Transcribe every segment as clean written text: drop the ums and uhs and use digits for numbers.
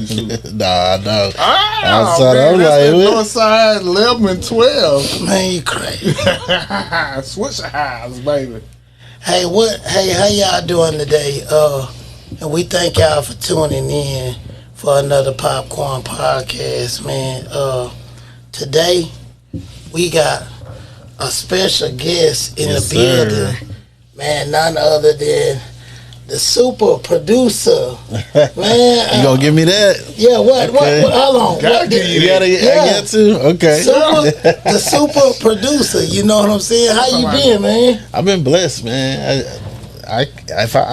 Nah, no. Man, that's the north side 11 and 12. Man, you crazy. Switch highs, baby. Hey, how y'all doing today? And we thank y'all for tuning in for another Popcorn Podcast, man. Today we got a special guest in the building, man. None other than the super producer, man. You gonna give me that? Yeah. What? How long? I got to. Okay. The super producer. You know what I'm saying? How you been, man? I've been blessed, man. I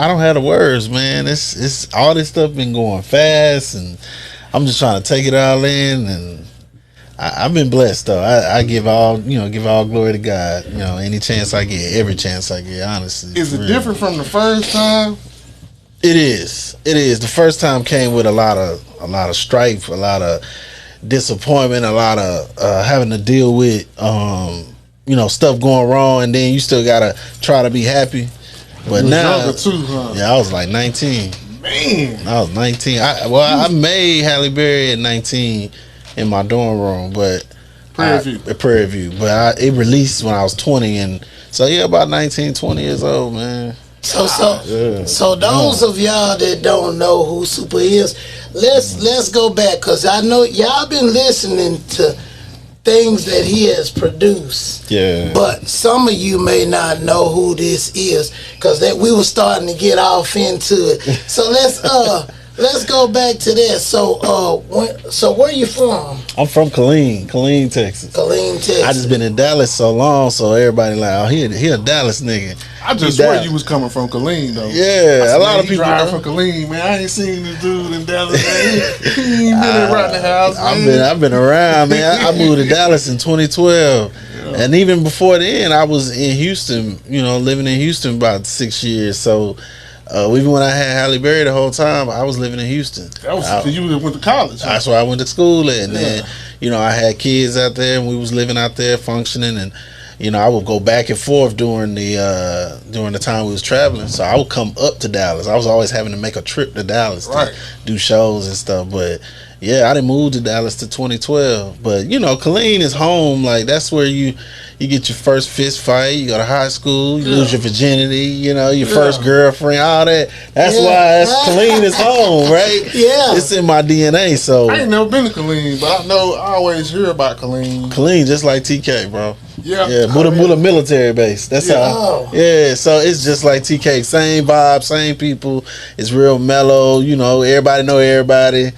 don't have the words, man. It's all this stuff been going fast, and I'm just trying to take it all in, and I've been blessed though. I give all glory to God. You know, any chance I get, every chance I get, honestly. Is it different from the first time? It is. The first time came with a lot of strife, a lot of disappointment, a lot of having to deal with stuff going wrong, and then you still gotta try to be happy. But now, younger too, huh? Yeah, I was like 19. Man, I was 19. I made Halle Berry at 19 in my dorm room, but Prairie View. But it released when I was 20, and so yeah, about 19, 20 years old, man. So those of y'all that don't know who Super is, let's go back, because I know y'all been listening to things that he has produced. Yeah. But some of you may not know who this is, because we were starting to get off into it. So let's go back to that. So where you from? I'm from Killeen, Texas. Killeen, Texas. I just been in Dallas so long, so everybody like, oh, he a Dallas nigga. I just swear you was coming from Killeen though. Yeah, a lot of people drive from Killeen, man. I ain't seen this dude in Dallas. Man. He ain't been around the house. Man. I've been around, man. I moved to Dallas in 2012, and even before then, I was in Houston. You know, living in Houston about 6 years. So. Even when I had Halle Berry the whole time, I was living in Houston. That was because you went to college. Huh? That's where I went to school at. And then, I had kids out there, and we was living out there, functioning. And, I would go back and forth during the time we was traveling. So I would come up to Dallas. I was always having to make a trip to Dallas to do shows and stuff. But, yeah, I didn't move to Dallas to 2012. But, Killeen is home. Like, that's where you get your first fist fight. You go to high school. You lose your virginity. Your first girlfriend. All that. That's why Killeen is home, right? Yeah, it's in my DNA. So I ain't never been to Killeen, but I always hear about Killeen. Killeen, just like TK, bro. Yeah, Buddha military base. That's how. Yeah, so it's just like TK. Same vibe, same people. It's real mellow. Everybody know everybody.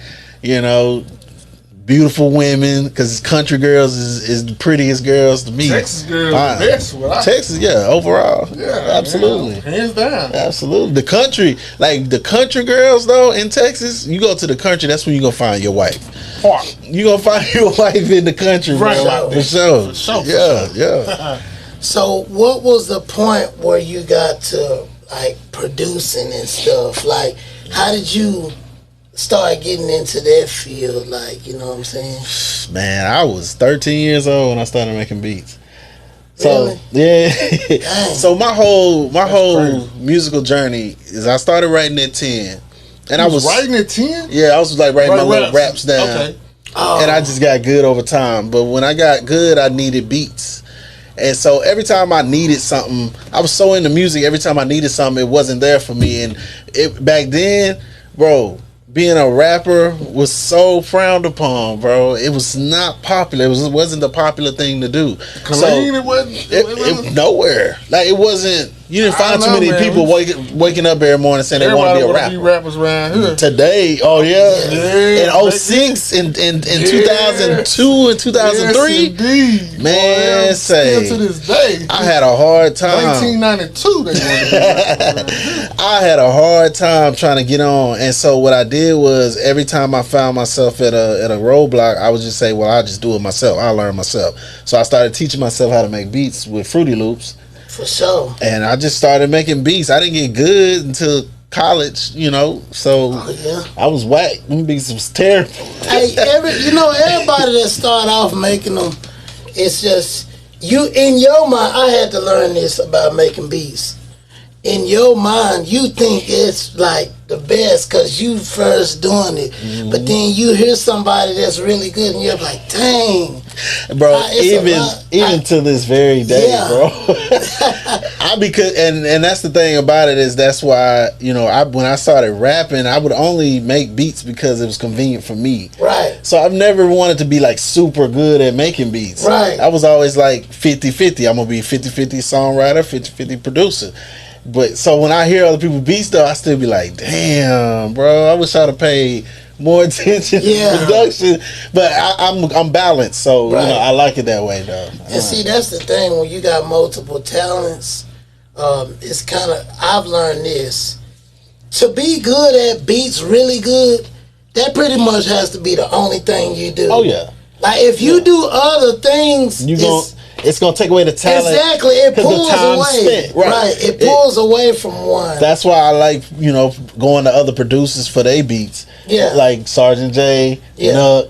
Beautiful women, because country girls is the prettiest girls to me. Texas girls the best. Texas, overall. Yeah, absolutely. Hands down. Absolutely. The country girls, though, in Texas, you go to the country, that's when you going to find your wife. You going to find your wife in the country, bro. For sure. Yeah. So what was the point where you got to, like, producing and stuff? Like, how did you start getting into that field, like, you know what I'm saying? Man, I was 13 years old when I started making beats. Really? So yeah. So my whole musical journey is I started writing at 10. And I was writing at 10? Yeah, I was like writing my little raps down. Okay. And I just got good over time. But when I got good, I needed beats. And so every time I needed something, I was so into music, every time I needed something, it wasn't there for me. And back then, bro, being a rapper was so frowned upon, bro. It was not popular. It wasn't the popular thing to do. Killeen, it wasn't nowhere. Like, it wasn't. You didn't find too many people waking up every morning saying they want to be a rapper. Be rappers around here Today, in 06, in 2002 and 2003, yes, man, boy, still to this day, I had a hard time. 1992, they wanted to be rappers around here. I had a hard time trying to get on, and so what I did was every time I found myself at a roadblock, I would just say, well, I'll just do it myself. I'll learn myself. So I started teaching myself how to make beats with Fruity Loops. For sure. And I just started making beats. I didn't get good until college, so I was whack. Them beats was terrible. Hey, everybody that start off making them, it's just, you, in your mind, I had to learn this about making beats. in your mind, you think it's like the best because you first doing it. Mm-hmm. But then you hear somebody that's really good and you're like, dang. Bro, even to this very day, bro. And that's the thing about it is that's why, you know, when I started rapping, I would only make beats because it was convenient for me. Right. So I've never wanted to be like super good at making beats. Right. I was always like 50-50. I'm going to be 50-50 songwriter, 50-50 producer. But so when I hear other people beats though, I still be like, damn, bro, I wish I'd have paid more attention to production. But I'm balanced, so you know, I like it that way though. And see, that's the thing when you got multiple talents. It's kind of, I've learned this, to be good at beats, really good, that pretty much has to be the only thing you do. Oh yeah. Like if you do other things, it's gonna take away the talent. Exactly, it pulls away. Spent. Right, it pulls away from one. That's why I like, you know, going to other producers for their beats. Yeah, like Sergeant J, y'all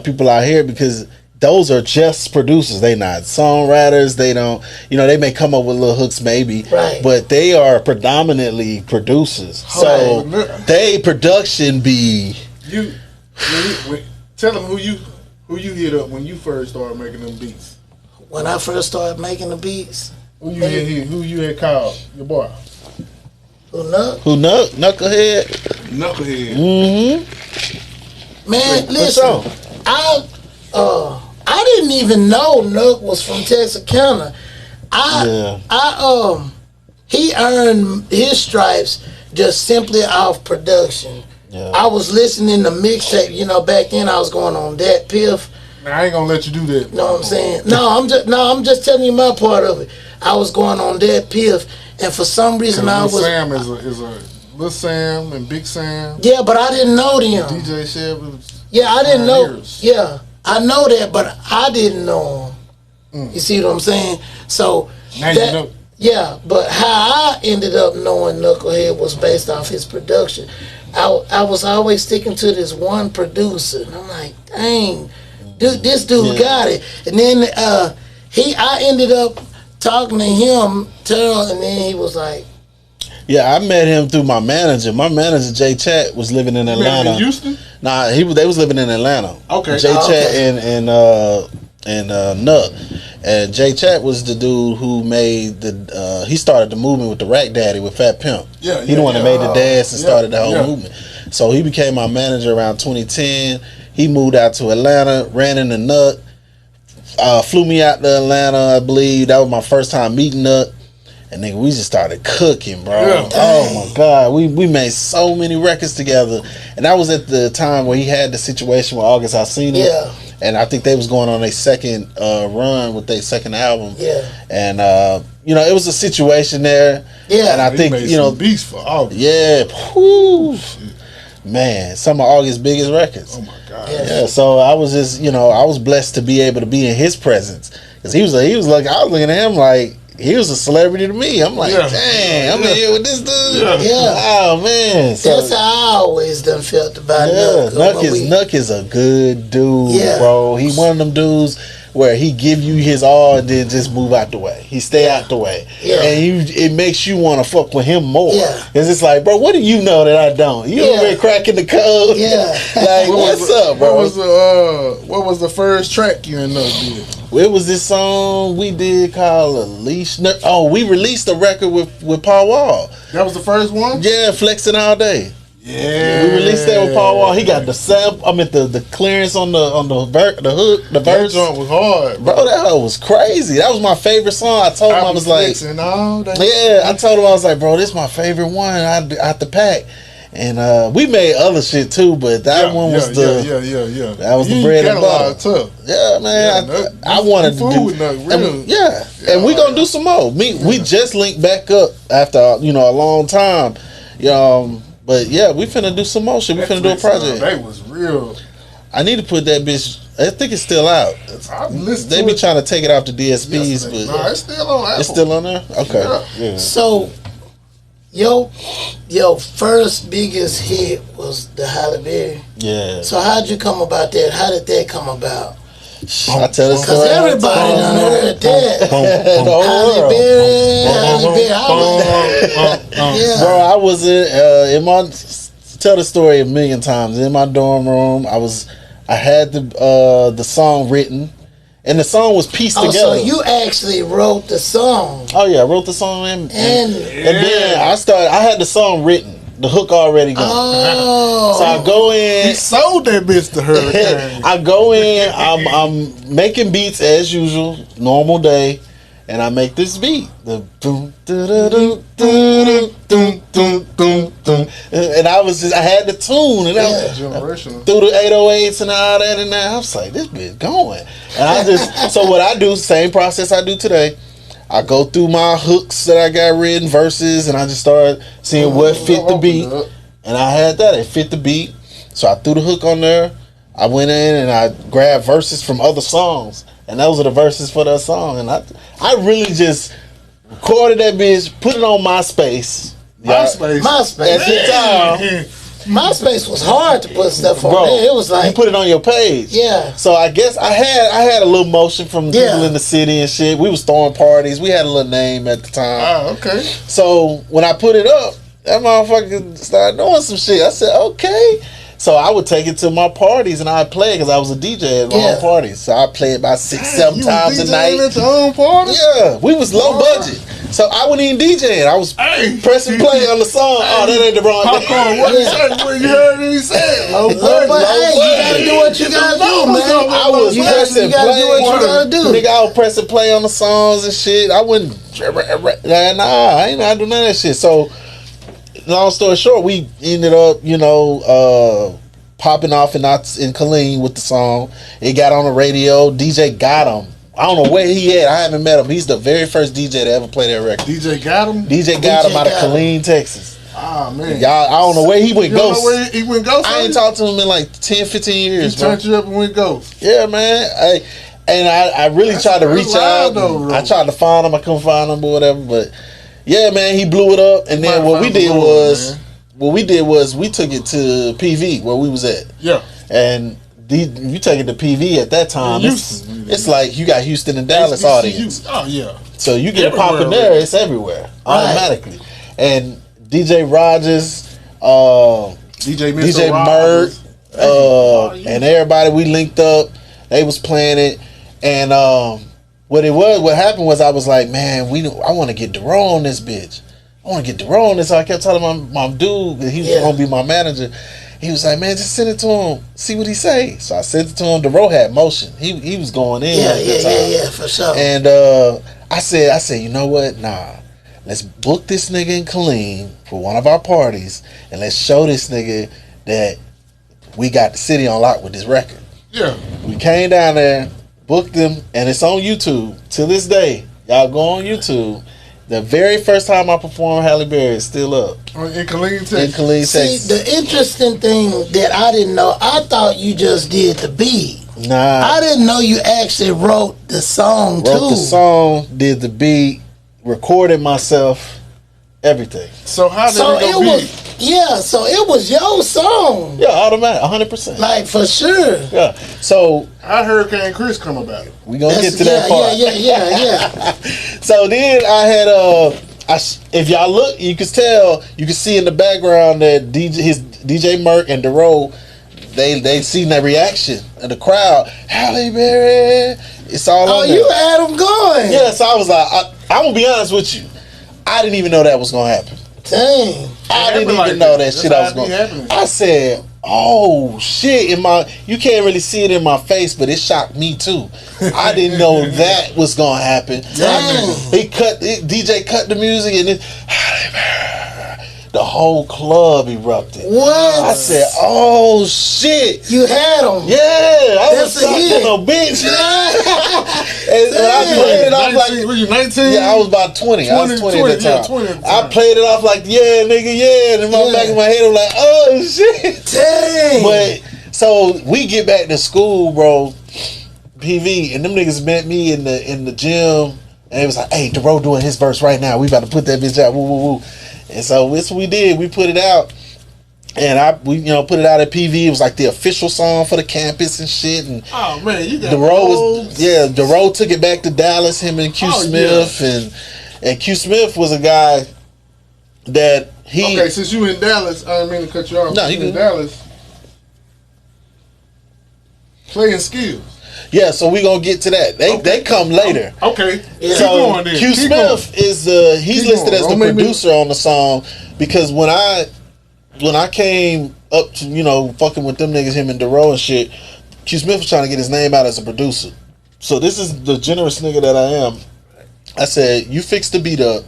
people out here, because those are just producers. They not songwriters. They don't, you know, they may come up with little hooks maybe, right? But they are predominantly producers. So they production be tell them who you hit up when you first started making them beats. When I first started making the beats, who you had called your boy? Knucklehead. Mm-hmm. Man, listen, I didn't even know Nuck was from Texarkana. He earned his stripes just simply off production. Yeah. I was listening to mixtape. You know, back then I was going on that Piff. I ain't gonna let you do that. Know what I'm saying? I'm just telling you my part of it. I was going on that Piff, and for some reason I was. Sam is a Lil Sam and Big Sam. Yeah, but I didn't know them. DJ Sheb. Yeah, I didn't know. Years. Yeah, I know that, but I didn't know them. You see what I'm saying? So now you know. Yeah, but how I ended up knowing Knucklehead was based off his production. I was always sticking to this one producer, and I'm like, dang. Dude, this dude got it. And then I ended up talking to him, Terrell, and then he was like, yeah, I met him through my manager. My manager, Jay Chat, was living in Atlanta. In Houston? Nah, they was living in Atlanta. Okay. Jay Chat and Nuck. And Jay Chat was the dude who made he started the movement with the Rack Daddy with Fat Pimp. Yeah, he the one that made the dance and started the whole movement. So he became my manager around 2010. He moved out to Atlanta, ran into Nuck, flew me out to Atlanta, I believe. That was my first time meeting Nuck. And nigga, we just started cooking, bro. Yeah. Oh my God. We made so many records together. And that was at the time where he had the situation with August Alsina. Yeah. And I think they was going on a second run with their second album. Yeah. And you know, it was a situation there. Yeah. And I think, you know, beats for August. Yeah. Whew. Man, some of August's biggest records. Oh my God. Yeah, so I was just, you know, I was blessed to be able to be in his presence. Because he was like, I was looking at him like, he was a celebrity to me. I'm like, dang, I'm in here with this dude. Yeah. Oh, man. So, that's how I always done felt about Nuck. Nuck is a good dude, bro. He one of them dudes where he give you his all and then just move out the way. He stay out the way. Yeah. And it makes you want to fuck with him more. Yeah. Because it's like, bro, what do you know that I don't? You over here cracking the code. Yeah. Like, what's up, bro? What was the first track you and Nuck did? It was this song we did called Unleash. Oh, we released a record with Paul Wall. That was the first one? Yeah, Flexing All Day. Yeah, we released that with Paul Wall. He got the sample. I mean the clearance on the hook, the verse. That joint was hard, bro. That was crazy. That was my favorite song. I told him I was like, I told him I was like, bro, this is my favorite one out the pack. And we made other shit too, but that one was that was the bread and butter. Yeah, man. I wanted to do. And we gonna do some more. We just linked back up after a long time. But yeah, we finna do some more shit. We finna do a project. That was real. I need to put that bitch. I think it's still out. They be trying to take it off the DSPs, but no, it's still on Apple. It's still on there. Okay. Yeah. So, your first biggest hit was the Halle Berry. Yeah. So how'd you come about that? How did that come about? I tell the story. Cause everybody done heard that. The whole world. Yeah. Bro, I was in my tell the story a million times. In my dorm room, I had the song written, and the song was pieced together. So you actually wrote the song? Oh yeah, I wrote the song and then I had the song written. The hook already gone. Oh. So I go in. He sold that bitch to her. I go in. I'm making beats as usual, normal day, and I make this beat. The boom, and I had the tune, and I through the 808s and all that, and I was like, this bitch going. And so what I do, same process I do today. I go through my hooks that I got written, verses, and I just started seeing what fit the beat. And I had that. It fit the beat. So I threw the hook on there. I went in and I grabbed verses from other songs. And those are the verses for that song. And I really just recorded that bitch, put it on MySpace. MySpace. At the time. MySpace was hard to put stuff on. Bro, It was like you put it on your page. Yeah. So I guess I had a little motion from people in the city and shit. We was throwing parties. We had a little name at the time. Oh, okay. So when I put it up, that motherfucker started doing some shit. I said, okay. So I would take it to my parties and I'd play it because I was a DJ at my own parties. So I play it about 6-7 times a night. At your own party? Yeah, we was low budget. So I wasn't even DJing. I was pressing play on the song. Oh, that ain't the wrong Popcorn, what you say? When you heard him, he said, low budget. You gotta do what you gotta do, man. I was pressing play. Do what you gotta do. Nigga, I was pressing play on the songs and shit. I wouldn't. I ain't not do none of that shit. So, long story short, we ended up, popping off in Killeen with the song. It got on the radio. DJ got him. I don't know where he at. I haven't met him. He's the very first DJ to ever play that record. DJ got him? DJ got him out of Killeen, Texas. Ah, man. Y'all, I don't know where he went ghost. You know where he went ghost? I ain't talked to him in like 10, 15 years, he turned you up and went ghost. Yeah, man. I really tried to reach out. Though, I tried to find him. I couldn't find him or whatever. But yeah, man, he blew it up. And then what we did was we took it to PV where we was at. Yeah. And you take it to PV at that time. It's like you got Houston and Dallas HBCU. Audience. Oh yeah. So you get it popping there. It's everywhere automatically. And DJ Rogers, DJ Mert, and everybody, we linked up. They was playing it, and what happened was I was like, man, I want to get Dero on this bitch. I want to get Dero on this. So I kept telling my dude that he was gonna be my manager. He was like, man, just send it to him, see what he say. So I sent it to him. Dero had motion. He was going in. Yeah, for sure. And I said, you know what? Nah, let's book this nigga in Killeen for one of our parties, and let's show this nigga that we got the city on lock with this record. Yeah. We came down there, booked them, and it's on YouTube to this day. Y'all go on YouTube. The very first time I performed Halle Berry is still up. In Killeen, Texas. In Killeen, Texas. See, the interesting thing that I didn't know, I thought you just did the beat. Nah. I didn't know you actually wrote the song too. Wrote the song, did the beat, recorded myself, everything. So how did it go beat? Yeah, so it was your song. Yeah, automatic, 100%. Like, for sure. Yeah. So I heard Hurricane Chris come about it. We gonna get to that part. Yeah. So then I had if y'all look, you can see in the background that DJ Merck and Dero, they seen that reaction of the crowd. Halle Berry, it's all on there. You had them going. Yeah, so I was like, I'm gonna be honest with you, I didn't even know that was gonna happen. Dang. I didn't even know that shit I was going to. I said, oh shit, you can't really see it in my face, but it shocked me too. I didn't know that was going to happen. DJ cut the music and the whole club erupted. What? I said, oh shit. You had them. Yeah. I That's was shocked as a bitch. And I played it off like... Were you 19? Yeah, I was about 20. I was 20 at the time. 20 at the I time. played it off like, yeah, nigga, yeah. And in my back of my head, I'm like, oh, shit. Dang. But, so, we get back to school, bro, PV, and them niggas met me in the gym, and it was like, hey, Dero doing his verse right now. We about to put that bitch out, woo, woo, woo. And so, this what we did. We put it out. And we put it out at PV. It was like the official song for the campus and shit. And oh man, you got DeRoe took it back to Dallas. Him and Q Smith and Q Smith was a guy that he. Okay, since you in Dallas, I didn't mean to cut you off. No, you in Dallas. Playing skills. Yeah, so we gonna get to that. They come later. Okay, yeah. So Q Smith is he's listed as the producer on the song because when I came up to fucking with them niggas, him and DeRoe and shit, Q Smith was trying to get his name out as a producer. So this is the generous nigga that I am. I said, you fix the beat up,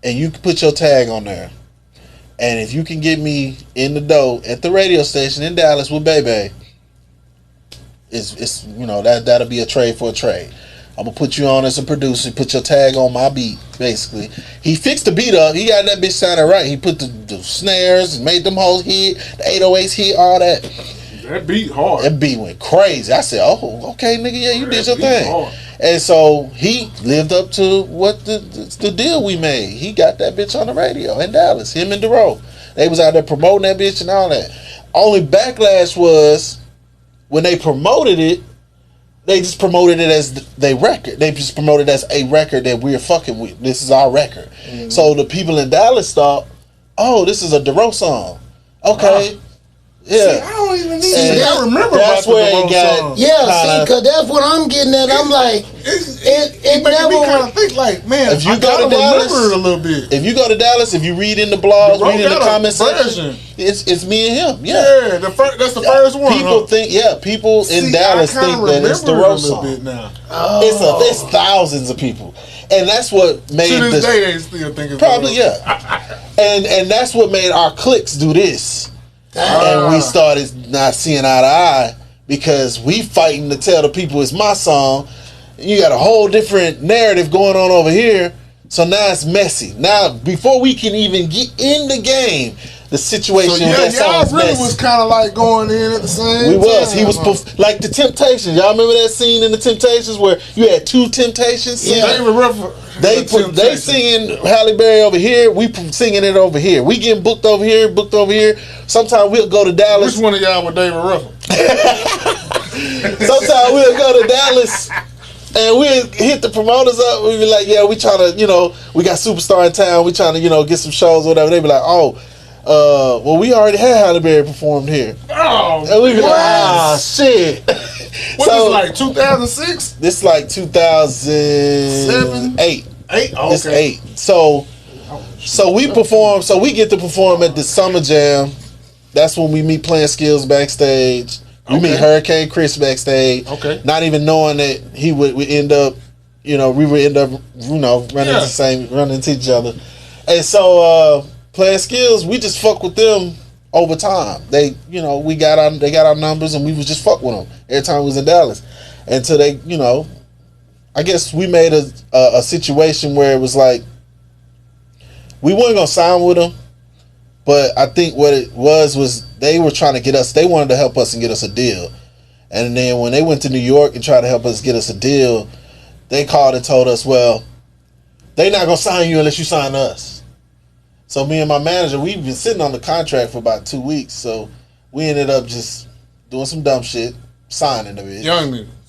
and you can put your tag on there, and if you can get me in the dough at the radio station in Dallas with Bebe. It's that'll be a trade for a trade. I'm gonna put you on as a producer, put your tag on my beat, basically. He fixed the beat up, he got that bitch sounding right. He put the snares and made them hoes hit, the 808s hit, all that. That beat hard. That beat went crazy. I said, oh, okay, nigga, yeah, you did your thing. Hard. And so he lived up to what the deal we made. He got that bitch on the radio in Dallas, him and DeRoe. They was out there promoting that bitch and all that. Only backlash was when they promoted it, they just promoted it as their record. They just promoted it as a record that we're fucking with. This is our record. Mm-hmm. So the people in Dallas thought, oh, this is a DeRoe song. Okay. Yeah. See, I don't even need I remember that's about where the it got song. Yeah, see, because that's what I'm getting at. I'm like, it never me kind of think like, man, if you go to Dallas, remember it a little bit. If you go to Dallas, if you read in the blogs, read in the comment section, it's me and him. Yeah, that's the first one. People think, people in Dallas think that it's the DeRoe song. Bit now. Oh. It's thousands of people, and that's what made to this day they still think it's probably and that's what made our cliques do this. And we started not seeing eye to eye because we fighting to tell the people it's my song. You got a whole different narrative going on over here. So now it's messy. Now, before we can even get in the game, the situation that song's really messy. Was kind of like going in at the same time. He was like the Temptations. Y'all remember that scene in the Temptations where you had two Temptations? Yeah. They singing Halle Berry over here. We singing it over here. We getting booked over here. Sometimes we'll go to Dallas. Which one of y'all with David Ruffin? Sometimes we'll go to Dallas and we'll hit the promoters up. We'll be like, yeah, we trying to, we got Superstar in town. We trying to, get some shows or whatever. They be like, well, we already had Halle Berry performed here. Oh, and we be like, shit. What is like 2006? This is like 2008. 8? Oh, it's 8. So we perform. So we get to perform at the Summer Jam. That's when we meet Playing Skills backstage. We meet Hurricane Chris backstage. Okay. Not even knowing that we would end up running into each other. And so Playing Skills, we just fuck with them over time. They got our numbers and we was just fuck with them every time we was in Dallas. Until they, I guess we made a situation where it was like we weren't gonna sign with them, but I think what it was they were trying to get us. They wanted to help us and get us a deal, and then when they went to New York and tried to help us get us a deal, they called and told us, well, they not gonna sign you unless you sign us. So me and my manager, we've been sitting on the contract for about 2 weeks, so we ended up just doing some dumb shit, signing the bitch.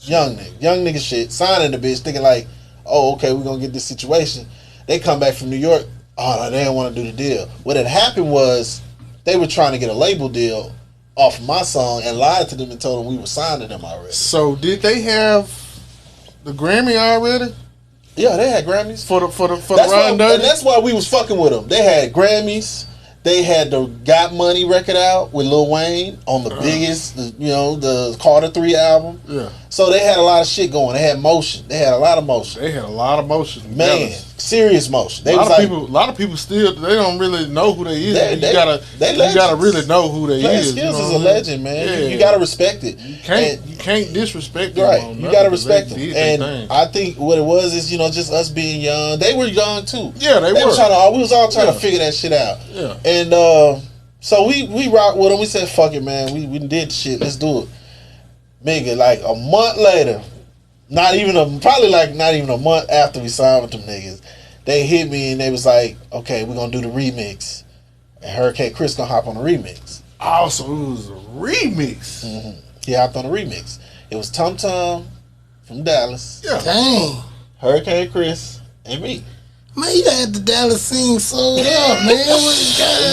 Young nigga shit, signing the bitch, thinking like, oh, okay, we're gonna get this situation. They come back from New York, oh, no, they didn't want to do the deal. What had happened was they were trying to get a label deal off my song and lied to them and told them we were signing them already. So did they have the Grammy already? Yeah, they had Grammys for the Ryan Dirty. And that's why we was fucking with them. They had Grammys. They had the Got Money record out with Lil Wayne on the biggest, the Carter 3 album. Yeah. So they had a lot of shit going. They had motion. They had a lot of motion. Man, serious motion. A lot of people still they don't really know who they is. You gotta really know who they Playing is. Skills is a legend, man. Yeah. You gotta respect it. You can't disrespect them. Right. You gotta respect them. And I think what it was is just us being young. They were young too. Yeah, they were. We was all trying to figure that shit out. Yeah. And so we rocked with them. We said, fuck it, man. We did the shit. Let's do it. Nigga, like a month later, not even a month after we signed with them niggas, they hit me and they was like, okay, we're gonna do the remix. and Hurricane Chris gonna hop on the remix. Oh, so it was a remix. Mm-hmm. He hopped on the remix. It was Tum Tum from Dallas. Yeah. Dang. Hurricane Chris and me. Man, you had the Dallas scene sold up, man.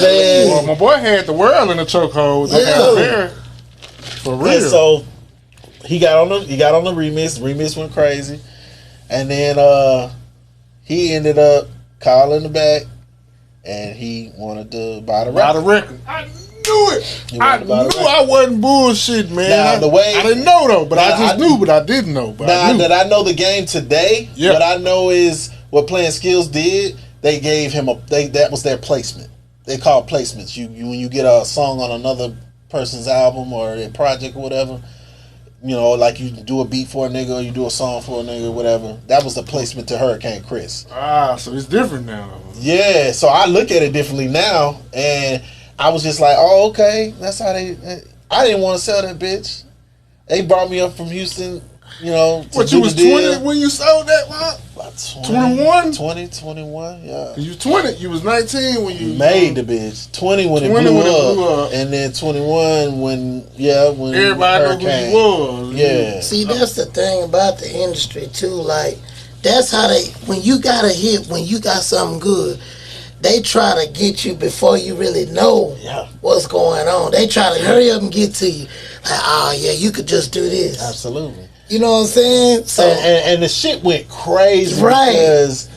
Man. Well, my boy had the world in a chokehold. Yeah. For real. And so he got on the remix. The remix went crazy, and then he ended up calling the back, and he wanted to buy the record. I knew it. I knew I wasn't bullshit, man. Now, the way I didn't know though, but I just knew, but I didn't know. But now I knew. that I know the game today, what I know is what Playing Skills did. They gave him that was their placement. They call it placements. You when you get a song on another person's album or a project or whatever, you know, like you do a beat for a nigga or you do a song for a nigga or whatever. That was the placement to Hurricane Chris. So it's different now. Yeah, so I look at it differently now, and I was just like, oh, okay, that's how they. I didn't want to sell that bitch. They brought me up from Houston, you know. What, you was 20 when you sold that, man? 21? 20, 21, yeah. You was 20. You was 19 when you made the bitch. 20 when it blew up, and then 21 when everybody know who you was. Yeah. See, that's the thing about the industry too. Like, that's how when you got a hit, when you got something good, they try to get you before you really know what's going on. They try to hurry up and get to you. Like, oh yeah, you could just do this. Absolutely. You know what I'm saying? So and the shit went crazy because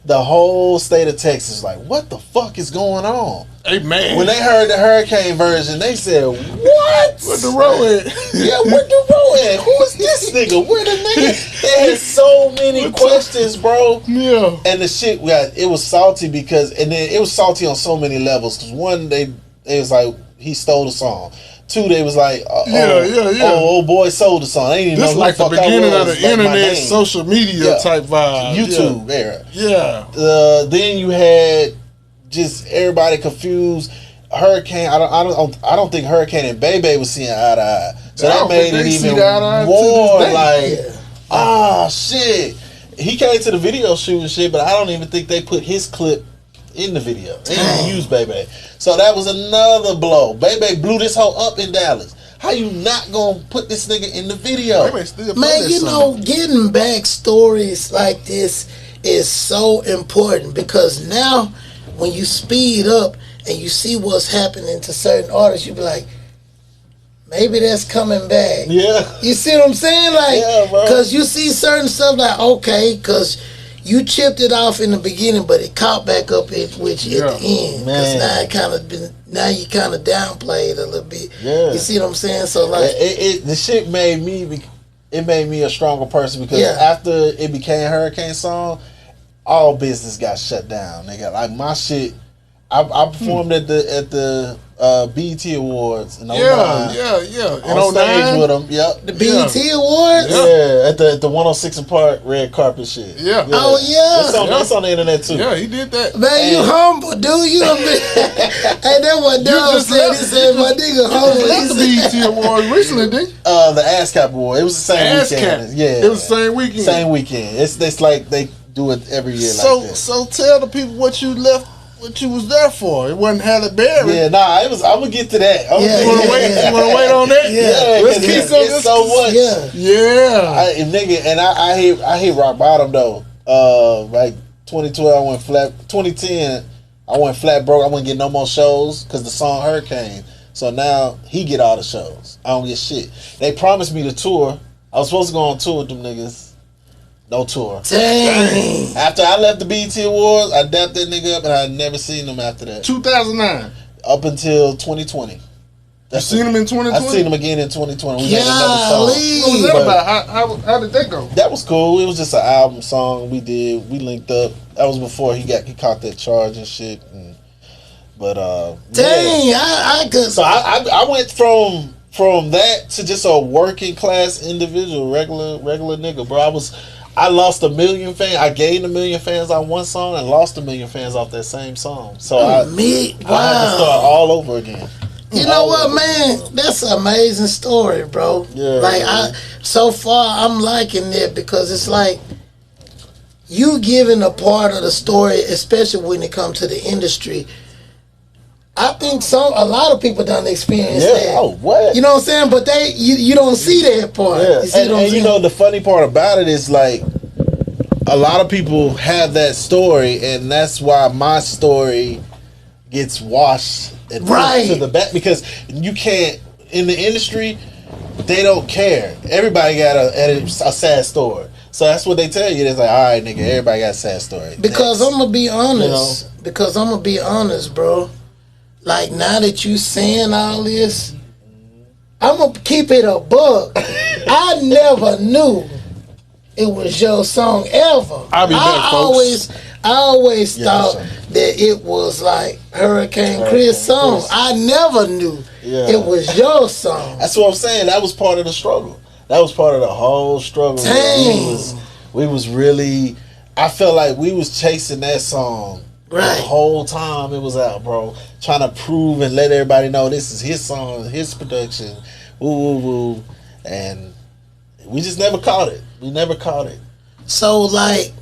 the whole state of Texas like, what the fuck is going on? Hey man, when they heard the Hurricane version, they said, "What? What the row at? Yeah, what the row at? Who is this nigga? Where the nigga?" They had so many questions, bro. Yeah, and the shit it was salty because, and then it was salty on so many levels. Because one, they was like he stole the song. Two, they was like, old boy sold the song. They didn't this know like who the fuck beginning I was, of the internet, social media type vibe, YouTube era. Yeah. Then you had just everybody confused. Hurricane, I don't think Hurricane and Bebe was seeing eye to eye. So that made it even more like, shit. He came to the video shoot and shit, but I don't even think they put his clip in the video. They didn't use Bebe. So that was another blow. Bebe blew this hoe up in Dallas. How you not gonna put this nigga in the video? Man, you know, getting back stories like this is so important because now when you speed up and you see what's happening to certain artists, you be like, maybe that's coming back. Yeah. You see what I'm saying? Like, because you see certain stuff like, okay, because you chipped it off in the beginning, but it caught back up with you at the end. Because now you kind of downplayed a little bit. Yeah. You see what I'm saying? So like, the shit made me a stronger person because after it became Hurricane song, all business got shut down. Nigga, like my shit. I performed at the BET Awards in 09. On stage with them. Yep. The BET Awards? Yeah, at the 106 and Park red carpet shit. Yeah. Oh yeah. It's on the internet too. Yeah, he did that. Man, you humble, dude. You hey, that's what Dub said. He said, my nigga humble. He the BET Awards recently, didn't you? The ASCAP Award. It was the same weekend. Yeah. It was the same weekend. Same weekend. It's like they do it every year like that. So tell the people what you was there for. It wasn't Halle Berry. Yeah, I'm gonna get to that. You wanna wait on that? Yeah, let's keep it's so much. Yeah. I hit rock bottom though. Like 2012, I went flat. 2010, I went flat broke. I wouldn't get no more shows because the song Hurricane. So now he get all the shows. I don't get shit. They promised me the tour. I was supposed to go on tour with them niggas. No tour. Dang. After I left the BET Awards, I dapped that nigga up and I never seen him after that. 2009. Up until 2020. You seen him in 2020? I seen him again in 2020. We made another song. What was that about? How did that go? That was cool. It was just an album song we did. We linked up. That was before he caught that charge and shit. Dang, I could. So I went from that to just a working class individual, regular nigga, bro. I lost 1 million fans. I gained 1 million fans on one song and lost 1 million fans off that same song. So I had to start all over again. You know what, man? That's an amazing story, bro. Yeah. Like so far, I'm liking it because it's like you giving a part of the story, especially when it comes to the industry. I think a lot of people done experience that. Oh, what? You know what I'm saying? But you don't see that part. Yeah, You see and you know the funny part about it is like a lot of people have that story, and that's why my story gets washed and pushed to the back because you can't in the industry. They don't care. Everybody got a sad story. So that's what they tell you. It's like, all right, nigga, everybody got a sad story. Because I'm gonna be honest. You know? Because I'm gonna be honest, bro. Like now that you saying all this, I'm gonna keep it a buck. I never knew it was your song ever. I always thought that it was like Hurricane Chris' song. I never knew it was your song. That's what I'm saying. That was part of the struggle. That was part of the whole struggle. Dang. We was really. I felt like we was chasing that song. Right. The whole time it was out, bro. Trying to prove and let everybody know this is his song, his production. Woo, woo, woo. And we just never caught it. We never caught it. So, like,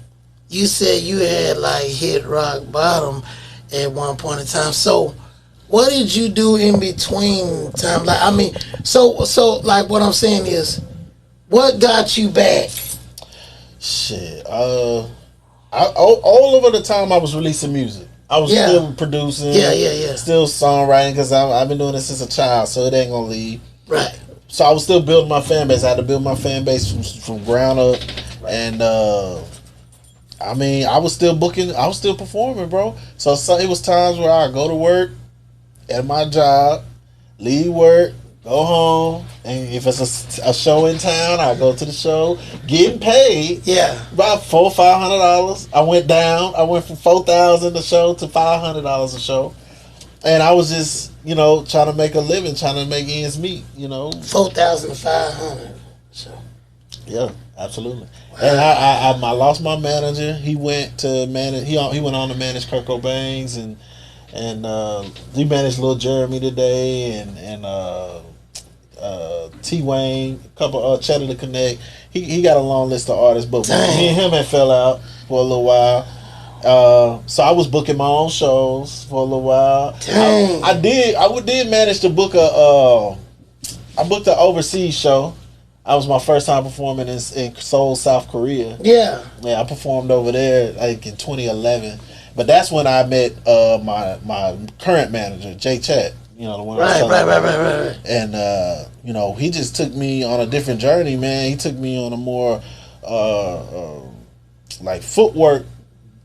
you said you had, like, hit rock bottom at one point in time. So, what did you do in between time? Like, I mean, so like, what I'm saying is, what got you back? Shit. All over the time I was releasing music. I was still producing. Yeah. Still songwriting because I've been doing this since a child, so it ain't gonna leave. Right. So I was still building my fan base. I had to build my fan base from ground up, and I mean, I was still booking. I was still performing, bro. So it was times where I go to work at my job, leave work, go home, and if it's a show in town, I go to the show, getting paid. Yeah, about $400-$500. I went down. I went from $4,000 a show to $500 a show, and I was just trying to make a living, trying to make ends meet. $4,500. So yeah, absolutely. Wow. And I lost my manager. He went to manage. He went on to manage Kurt Cobain's and he managed Lil Jeremy today and T Wayne, a couple Cheddar to Connect. He got a long list of artists, but me and him had fell out for a little while. So I was booking my own shows for a little while. I did manage to book I booked an overseas show. That was my first time performing in Seoul, South Korea. Yeah, I performed over there like in 2011. But that's when I met my current manager, Jay Chet. The one. Right. And he just took me on a different journey, man. He took me on a more like footwork.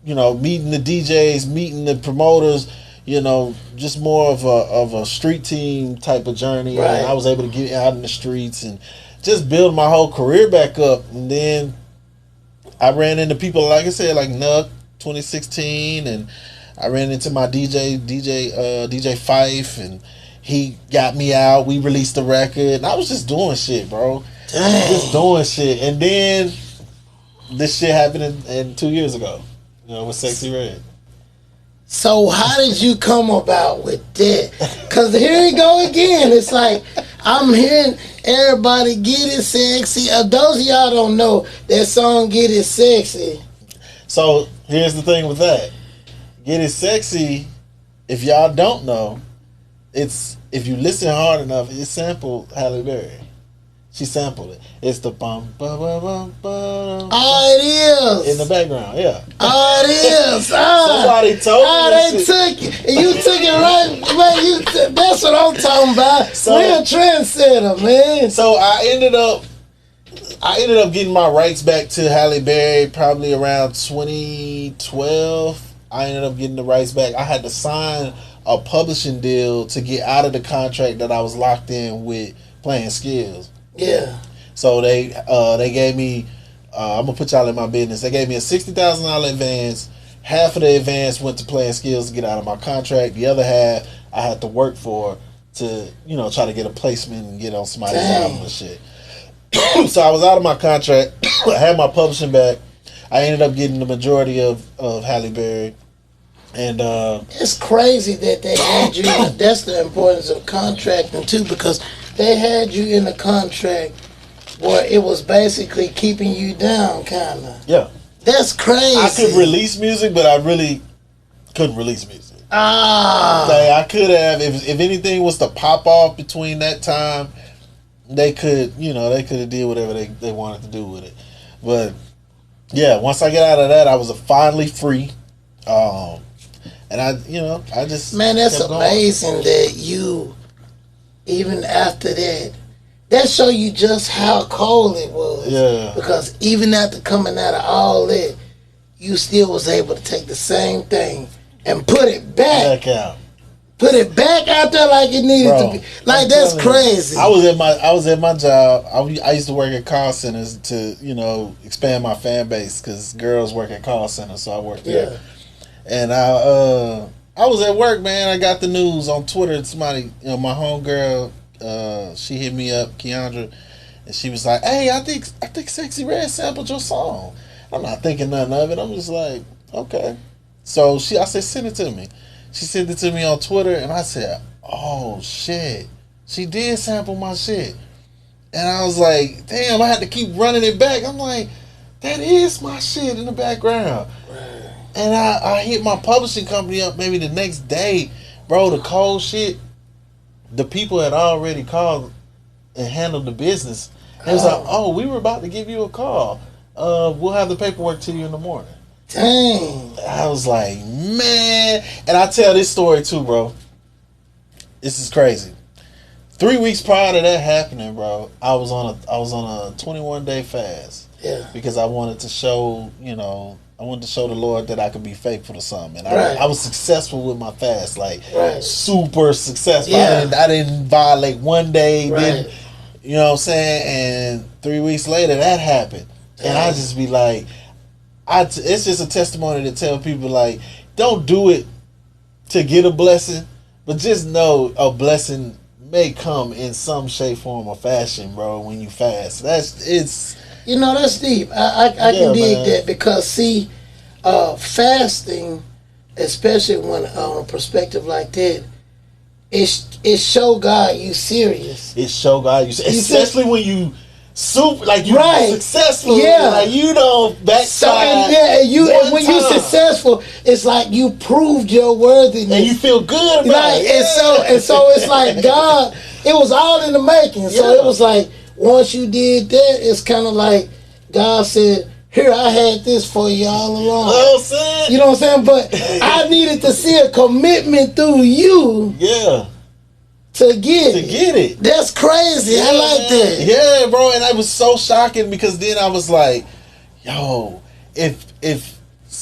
Meeting the DJs, meeting the promoters. Just more of a street team type of journey. Right. And I was able to get out in the streets and just build my whole career back up. And then I ran into people, like I said, like Nuck 2016, and I ran into my DJ Fife, and he got me out. We released the record, and I was just doing shit, bro. Dang. Just doing shit. And then this shit happened in 2 years ago, with Sexy Red. So how did you come about with that? Because here we go again. It's like I'm hearing everybody get it sexy. Those of y'all don't know that song Get It Sexy. So here's the thing with that. Get It Sexy, if y'all don't know, it's if you listen hard enough, it sampled Halle Berry. She sampled it. It's the bum bum bum bum bum. Oh, it is in the background. Yeah. Oh, it is. Somebody told me. They took it. And you took it right. Man, that's what I'm talking about. So, real trendsetter, man. So I ended up getting my rights back to Halle Berry probably around 2012. I ended up getting the rights back. I had to sign a publishing deal to get out of the contract that I was locked in with Playing Skills. Yeah. So they gave me, I'm gonna put y'all in my business. They gave me a $60,000 advance. Half of the advance went to Playing Skills to get out of my contract. The other half I had to work for to try to get a placement and get on somebody's album and shit. So I was out of my contract. I had my publishing back. I ended up getting the majority of Halle Berry. And it's crazy that they had you. That's the importance of contracting too, because they had you in a contract where it was basically keeping you down, kind of. Yeah. That's crazy. I could release music, but I really couldn't release music. Like I could have, if anything was to pop off between that time, they could have did whatever they wanted to do with it. But yeah, once I get out of that, I was finally free. And I just man, that's amazing that you, even after that show you just how cold it was. Yeah. Because even after coming out of all that, you still was able to take the same thing and put it back out. Put it back out there like it needed to be. Like, that's crazy. I was at my job. I used to work at call centers to expand my fan base because girls work at call centers, so I worked there. And I was at work, man. I got the news on Twitter. Somebody, my homegirl, she hit me up, Keandra, and she was like, "Hey, I think Sexy Red sampled your song." I'm not thinking nothing of it. I'm just like, okay. So I said, send it to me. She sent it to me on Twitter, and I said, oh, shit. She did sample my shit. And I was like, damn, I had to keep running it back. I'm like, that is my shit in the background. Right. And I hit my publishing company up maybe the next day. Bro, the cold shit, the people had already called and handled the business. It was like, oh, we were about to give you a call. We'll have the paperwork to you in the morning. Dang. I was like, man. And I tell this story too, bro. This is crazy. 3 weeks prior to that happening, bro, I was on a 21-day fast. Yeah. Because I wanted to show, the Lord that I could be faithful to something. And right. I was successful with my fast, like right. super successful. Yeah. I didn't violate one day, right. you know what I'm saying? And 3 weeks later that happened. And I just be like, it's just a testimony to tell people, like, don't do it to get a blessing, but just know a blessing may come in some shape, form, or fashion, bro, when you fast. That's deep. I can dig that because, see, fasting, especially when on a perspective like that, it show God you serious. It show God you serious. Especially when you you right. successful, yeah. You don't backslide. When you successful, it's like you proved your worthiness, and you feel good about it. And so it's like God. It was all in the making. So it was like once you did that, it's kind of like God said, "Here, I had this for you all along." You know what I'm saying? But I needed to see a commitment through you. Yeah. To get it. That's crazy. I like that. Yeah, bro. And it was so shocking because then I was like, yo, if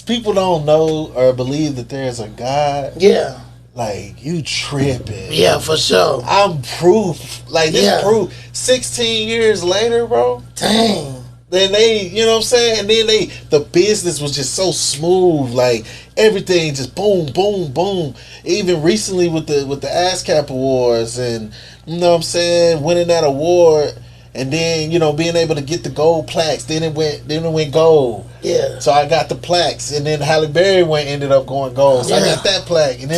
people don't know or believe that there's a God, yeah, like, you tripping. Yeah, for sure. I'm proof. Like, this proof. 16 years later, bro. Dang. Then they, you know what I'm saying? And then the business was just so smooth. Like, everything just boom, boom, boom. Even recently with the ASCAP awards and, you know what I'm saying, winning that award and then, being able to get the gold plaques. Then it went gold. Yeah. So I got the plaques. And then Halle Berry ended up going gold. So I got that plaque. And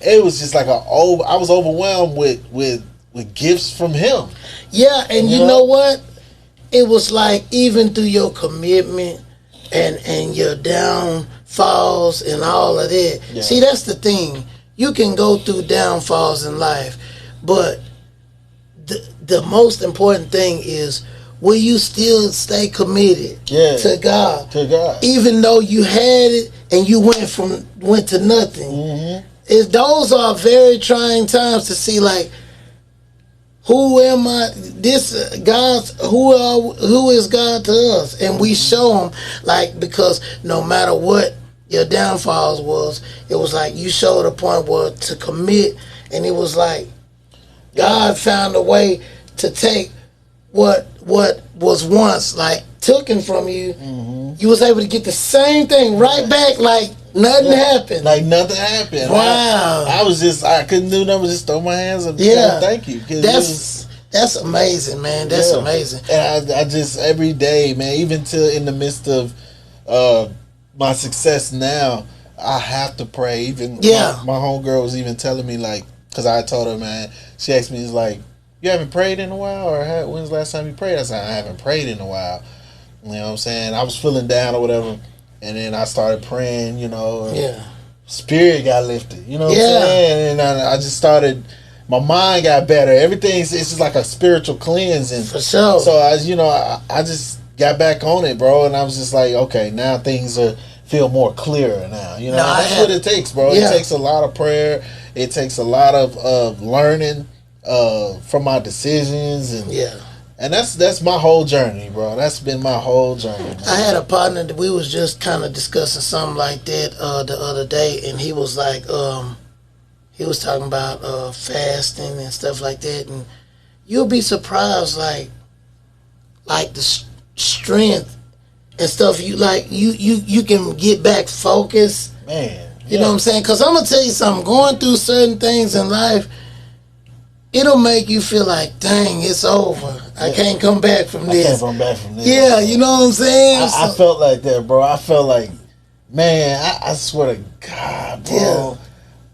it was just like I was overwhelmed with gifts from him. Yeah, and you know what? It was like even through your commitment and your downfalls and all of that. Yeah. See, that's the thing. You can go through downfalls in life, but the most important thing is will you still stay committed to God? To God. Even though you had it and you went to nothing. Mm-hmm. Those are very trying times to see, like, who am I? This God's who is God to us? And we show him, like, because no matter what your downfalls was, it was like you showed a point where to commit, and it was like God found a way to take what was once like taken from you. Mm-hmm. You was able to get the same thing right back, like nothing happened. Like nothing happened. Wow. I couldn't do nothing, just throw my hands up and say thank you. That's amazing, man. That's amazing. And I just, every day, man, even till in the midst of my success now, I have to pray. Even my homegirl was even telling me, like, because I told her, man, she asked me, it's like, you haven't prayed in a while? Or when's the last time you prayed? I said, I haven't prayed in a while. You know what I'm saying? I was feeling down or whatever. And then I started praying, spirit got lifted. You know what I'm saying? And I just started. My mind got better. It's just like a spiritual cleansing. For sure. So I just got back on it, bro, and I was just like, okay, now things feel more clearer now. You know, that's what it takes, bro. Yeah. It takes a lot of prayer. It takes a lot of learning from my decisions, and that's my whole journey, bro. That's been my whole journey, man. I had a partner that we was just kind of discussing something like that the other day, and he was like, he was talking about fasting and stuff like that, and you'll be surprised, like the strength and stuff. You can get back focused, man. You know what I'm saying? Because I'm gonna tell you something. Going through certain things in life, it'll make you feel like, dang, it's over. I can't come back from this. I can't come back from this. Yeah, you know what I'm saying? I felt like that, bro. I felt like, man, I swear to God, bro. Yeah.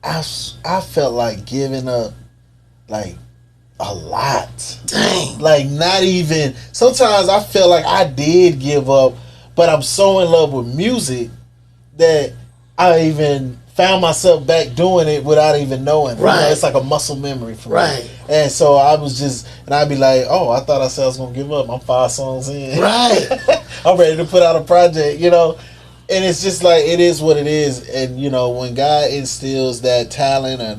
I felt like giving up, like, a lot. Dang. Like, not even. Sometimes I feel like I did give up, but I'm so in love with music that I even found myself back doing it without even knowing. Right. You know, it's like a muscle memory for me. Right. And so I was and I'd be like, oh, I thought I said I was going to give up. I'm 5 songs in. Right. I'm ready to put out a project, you know. And it's just like, it is what it is. And, you know, when God instills that talent or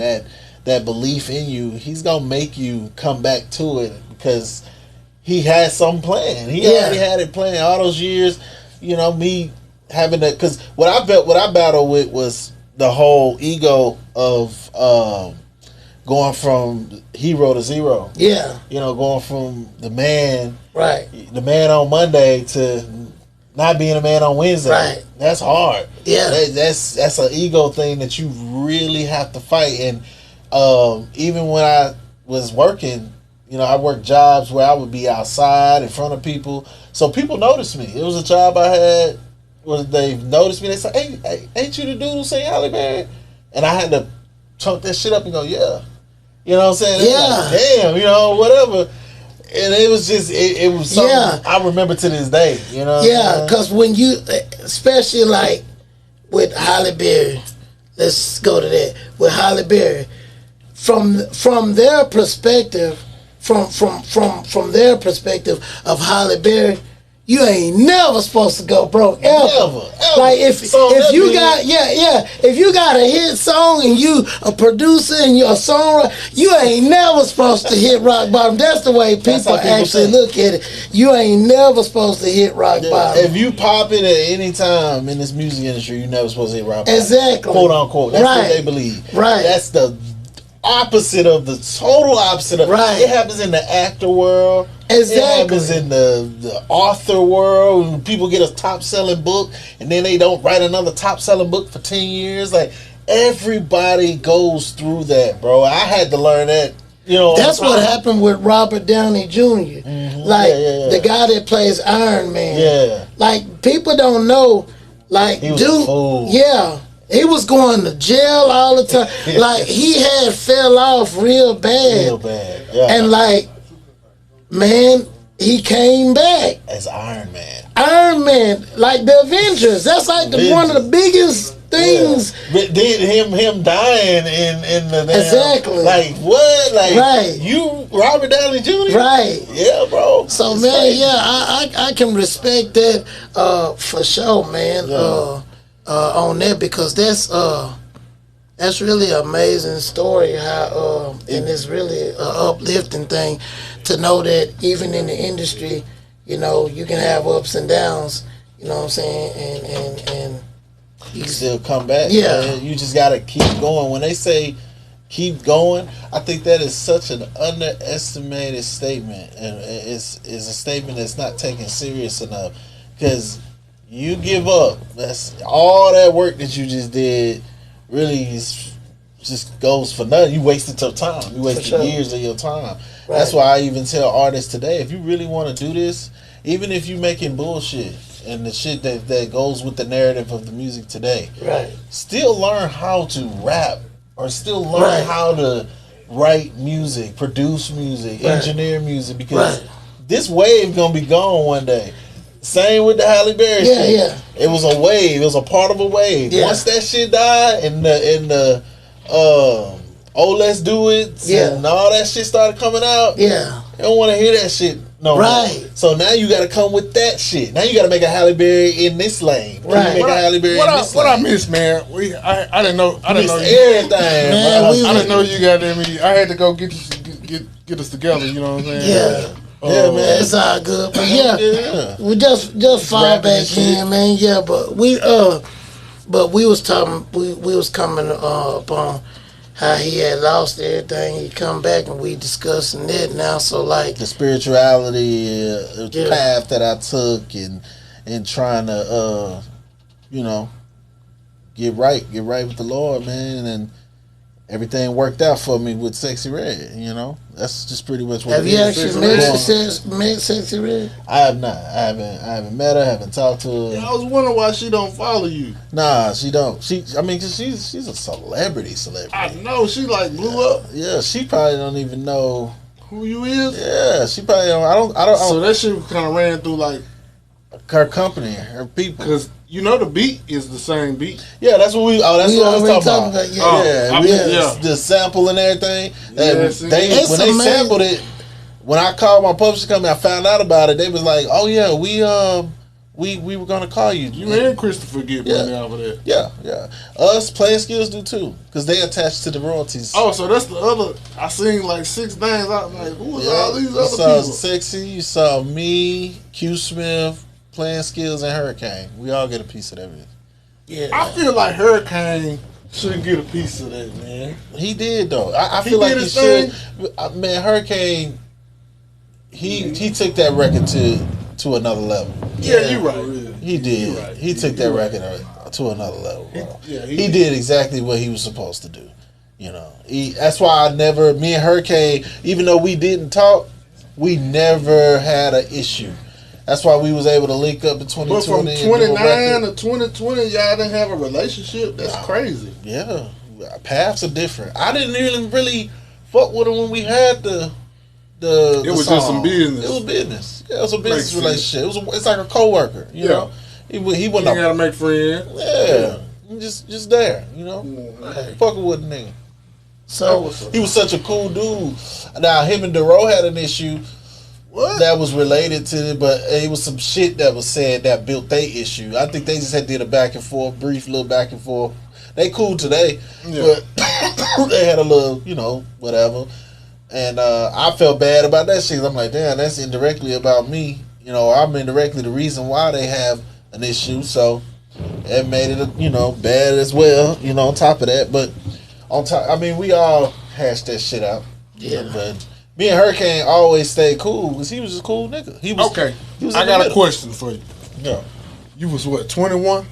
that belief in you, he's going to make you come back to it because he has some plan. He already had it planned all those years. You know, me having that, because what I battled with was the whole ego of going from hero to zero. Yeah. You know, going from the man on Monday to not being a man on Wednesday. Right. That's hard. Yeah. That's an ego thing that you really have to fight. And even when I was working, you know, I worked jobs where I would be outside in front of people. So people noticed me. It was a job I had where they noticed me. They said, hey, ain't you the dude who sang Halle Berry? And I had to chunk that shit up and go, yeah. You know what I'm saying? Yeah. Like, damn, you know, whatever. And it was just, it was something I remember to this day, you know? Yeah, because when you, especially like with Halle Berry, let's go to that. With Halle Berry, from their perspective, from their perspective of Halle Berry, you ain't never supposed to go broke ever. Never. Like if you got a hit song and you a producer and you're a songwriter, you ain't never supposed to hit rock bottom. That's the way people actually look at it. You ain't never supposed to hit rock bottom. If you pop it at any time in this music industry, you're never supposed to hit rock bottom. Exactly. Quote unquote. That's what they believe. Right. That's the opposite of the total opposite of it happens in the actor world. Exactly. It happens in the author world. When people get a top selling book and then they don't write another top selling book for 10 years. Like, everybody goes through that, bro. I had to learn that. You know, that's what happened with Robert Downey Jr. Mm-hmm. Like the guy that plays Iron Man. Yeah. Like, people don't know. Like, he was a fool. Yeah. He was going to jail all the time. Like, he had fell off real bad. Real bad. Yeah. And like, man, he came back as Iron Man. Iron Man, like the Avengers. That's like one of the biggest things. Yeah. But then him dying in the damn, exactly. Like, what? Like, you Robert Downey Jr. Right. Yeah, bro. So it's man, crazy. I can respect that for sure, man. Yeah. On that, because that's really an amazing story. How and it's really an uplifting thing to know that even in the industry, you know, you can have ups and downs. You know what I'm saying? And you can still come back. Yeah, man. You just gotta keep going. When they say keep going, I think that is such an underestimated statement, and it's a statement that's not taken serious enough, because you give up. That's all that work that you just did. Really, just goes for nothing. You wasted your time. You wasted years of your time. Right. That's why I even tell artists today: if you really want to do this, even if you're making bullshit and the shit that goes with the narrative of the music today, right? Still learn how to rap, or still learn how to write music, produce music, engineer music, because this wave gonna be gone one day. Same with the Halle Berry shit. Yeah. It was a wave. It was a part of a wave. Yeah. Once that shit died and the oh let's do it and all that shit started coming out. Yeah. You don't want to hear that shit no more. So now you got to come with that shit. Now you got to make a Halle Berry in this lane. Right. Make a Halle Berry in this lane. What I missed, man. I didn't know. I didn't know everything. Man, I didn't know you got that many. I had to go get us together. You know what I'm saying? Yeah. Yeah, man. It's all good. But yeah. We just fall back in, man. Yeah, but we was talking. We was coming up on how he had lost everything. He come back and we discussing that now. So like the spirituality path that I took and trying to get right with the Lord, man, and everything worked out for me with Sexy Red. That's just pretty much what. Have you actually met Sexy Red? I have not. I haven't met her. Haven't talked to her. Yeah, I was wondering why she don't follow you. Nah, she don't. Cause she's a celebrity. I know she like blew up. Yeah, she probably don't even know who you is. Yeah, she probably don't. I don't. So that shit kind of ran through like her company, her people. Cause the beat is the same beat. Yeah, that's what we. Oh, that's what I was talking about. Yeah, the sample and everything. Yeah, when they sampled it, when I called my publishing company, I found out about it. They was like, "Oh yeah, we were gonna call you." You and Christopher get money off of that. Yeah. Us Playing Skills do too, because they attach to the royalties. Oh, so that's the other. I seen like 6 names. I'm like, who was all these other people? You saw Sexy. You saw me, Q Smith, Playing Skills, and Hurricane. We all get a piece of that. Yeah, I feel like Hurricane shouldn't get a piece of that, man. He did though. I feel like he should. Man, Hurricane. He took that record to another level. Yeah, you're right. He did. Right. He took that record to another level, bro. He did exactly what he was supposed to do. That's why me and Hurricane, even though we didn't talk, we never had an issue. That's why we was able to link up in 2020. But from 29 to 2020, y'all didn't have a relationship? That's crazy. Yeah. Paths are different. I didn't even really fuck with him when we had the it was song. Just some business. It was business. Yeah, it was a business relationship. It's like a coworker. You know, he wasn't. You gotta make friends. Yeah, just there. Fucking with the nigga. So he was such a cool dude. Now him and Dero had an issue. What? That was related to it, but it was some shit that was said that built their issue. I think they just did a back and forth, brief little back and forth. They cool today, but they had a little, whatever. And I felt bad about that shit. I'm like, damn, that's indirectly about me. I'm indirectly the reason why they have an issue. So it made it, bad as well. On top of that, but we all hashed that shit out. Yeah, but. Me and Hurricane always stayed cool because he was just a cool nigga. Okay. I got a question for you. Yeah. You was what, 21?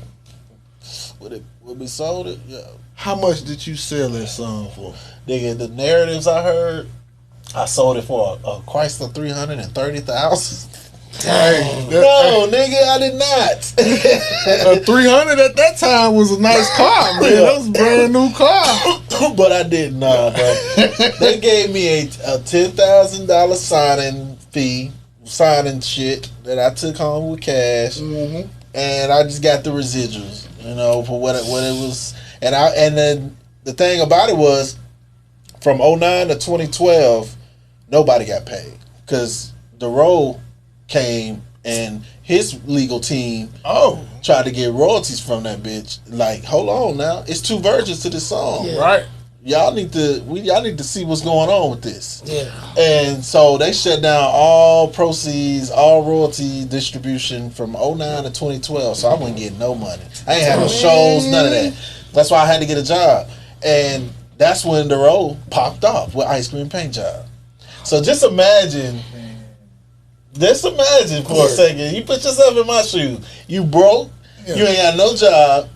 When we sold it, yeah. How much did you sell that song for? Nigga, the narratives I heard, I sold it for a Chrysler 330,000. Dang. No, nigga, I did not. A 300 at that time was a nice car, man. That was a brand new car. But I didn't, bro. They gave me a $10,000 signing shit that I took home with cash, and I just got the residuals, for what it was. And then the thing about it was, from 2009 to 2012, nobody got paid because the role came and his legal team tried to get royalties from that bitch. Like, hold on now, it's 2 versions to this song, right? Y'all need to see what's going on with this. Yeah. And so they shut down all proceeds, all royalty distribution from 2009 to 2012. So I wasn't getting no money. I ain't had no shows, none of that. That's why I had to get a job. And that's when the role popped off with Ice Cream Paint Job. So just imagine for a second. You put yourself in my shoes. You broke. Yeah. You ain't got no job.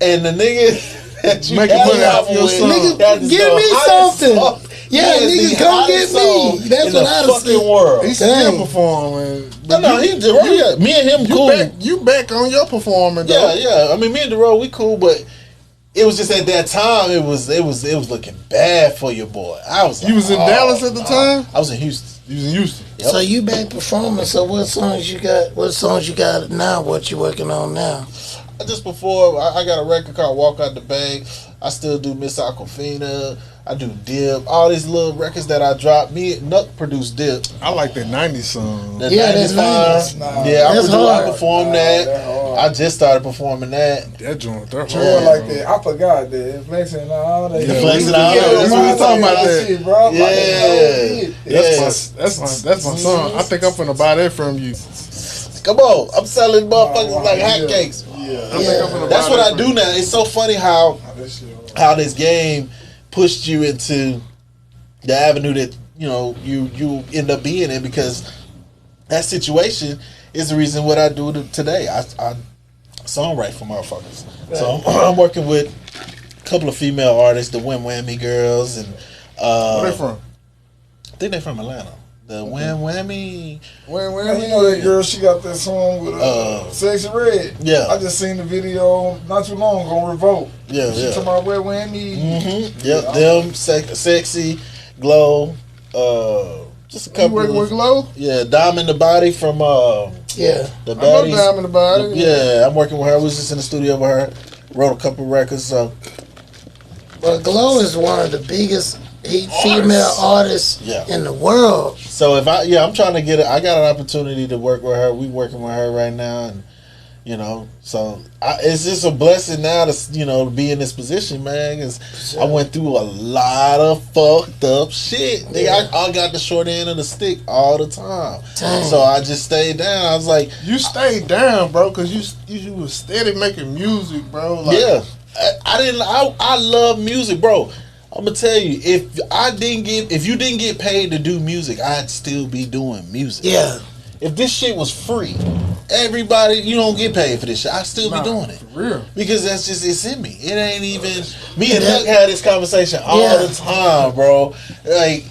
And the nigga that you making money off your song. Nigga, give me something. Yeah, nigga, come get me. That's what I was saying. World. He's still performing. No, me and him cool. You back on your performing, though. Yeah. Me and Dero, we cool, but it was just at that time it was looking bad for your boy. I was. You was in Dallas at the time? I was in Houston. Using Houston. Yep. So you back performing. So what songs you got? What songs you got now? What you working on now? I just performed. I got a record called Walk Out the Bag. I still do Miss Aquafina. I do Dip. All these little records that I dropped. Me and Nuck produced Dip. I like that 90s song. The Yeah, 90s that's fine. nice. Yeah, That's I hard. performed that. I just started performing that. That joint, that True hard, like bro. that. I forgot that. Flexing and all that. The flexing and all Yeah, that. that's what we talking about. That. Shit, bro. Yeah. That's my song. I think I'm finna buy that from you. Come on. I'm selling motherfuckers like hotcakes. That's what I do now. It's so funny how this game pushed you into the avenue that you end up being in, because that situation is the reason what I do today. I songwrite for motherfuckers. So I'm working with a couple of female artists, the Wham Whammy girls, and Where they from? I think they're from Atlanta. The Wham Whammy. When you know that girl, she got that song with Sexy Red. Yeah. I just seen the video not too long ago on Revolt. Yeah, She yeah. talking about where Whammy. Mm-hmm. Yep, them sexy, glow. Just a You couple. working with Glow? Yeah, Diamond the Body from Yeah. the I know Baddies. Diamond about it. Yeah, I'm working with her. I was just in the studio with her. Wrote a couple records. So But Glow is one of the biggest female artists Yeah. in the world. So I'm trying to get it. I got an opportunity to work with her. We working with her right now, and so it's just a blessing now to be in this position, man. Because I went through a lot of fucked up shit. Nigga, I got the short end of the stick all the time. Dang. So I just stayed down. I was like, You stayed down, bro, because you was steady making music, bro. Like, yeah, I love music, bro. I'm gonna tell you, if you didn't get paid to do music, I'd still be doing music. Yeah. If this shit was free, everybody, you don't get paid for this shit, I'd still be doing it. For real. Because it's in me. It ain't even, me and Doug had this conversation all the time, bro. Like,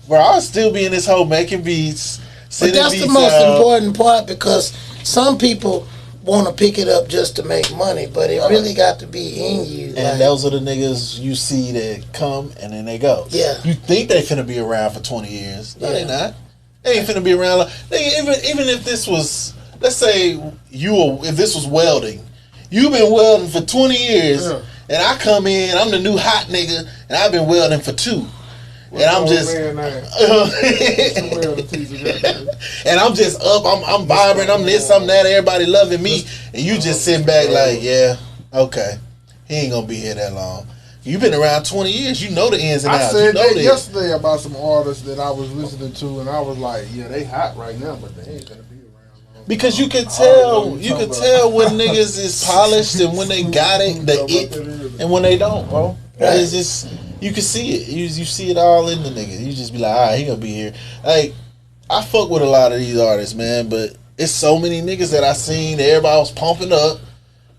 bro, I'll still be in this hole making beats, But sending that's beats the most out. important part, because some people want to pick it up just to make money, but it really got to be in you. And those are the niggas you see that come and then they go. Yeah. You think they finna be around for 20 years. No, they Yeah. not. They ain't finna be around. Even if this was, let's say, if this was welding. You've been welding for 20 years, and I come in, I'm the new hot nigga, and I've been welding for 2. And I'm just, and I'm just up, I'm vibrant, I'm this, I'm that, everybody loving me, and you just sitting back like, yeah, okay, he ain't gonna be here that long. You've been around 20 years, you know the ins and I outs. said You know that this. yesterday about some artists that I was listening to, and I was like, yeah, they hot right now, but they ain't gonna be around long. Because you can tell when niggas is polished and when they got it, and when they don't, bro. It's just, you can see it. You see it all in the nigga. You just be like, all right, he gonna be here. Like, I fuck with a lot of these artists, man, but it's so many niggas that I seen that everybody was pumping up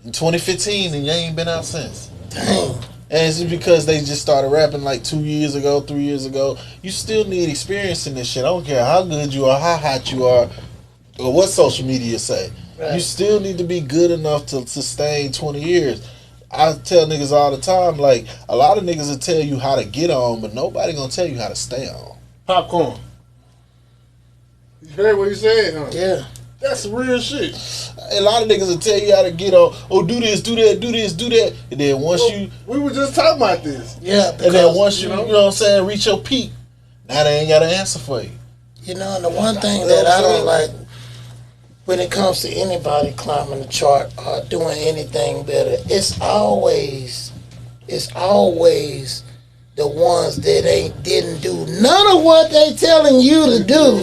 in 2015 and you ain't been out since. Dang. And it's just because they just started rapping like 2 years ago, 3 years ago. You still need experience in this shit. I don't care how good you are, how hot you are, or what social media say. Right. You still need to be good enough to sustain 20 years. I tell niggas all the time, like, a lot of niggas will tell you how to get on, but nobody gonna tell you how to stay on. Popcorn. You heard what he said, huh? Yeah. That's real shit. A lot of niggas will tell you how to get on. Oh, do this, do that, do this, do that. And then once We were just talking about this. Yeah. and then once you know what I'm saying, reach your peak, now they ain't got an answer for you. You know, and the one thing that I don't like when it comes to anybody climbing the chart or doing anything better, it's always the ones that didn't do none of what they telling you to do.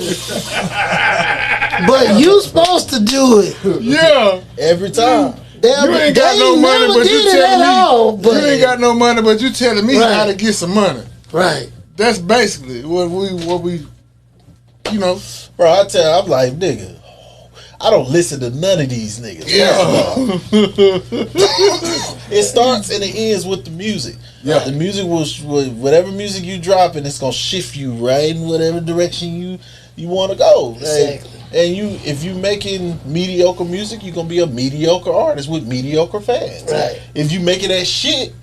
But you supposed to do it. Yeah. Every time. They You ain't got they no money, never but you did it telling at all, me. but- You ain't got no money, but you telling me Right. how to get some money. Right. That's basically what we you know. Bro, I'm like, nigga, I don't listen to none of these niggas. It starts and it ends with the music. Yeah. The music whatever music you drop, and it's gonna shift you right in whatever direction you want to go. Exactly. And if you making mediocre music, you're gonna be a mediocre artist with mediocre fans. Right. If you making that shit,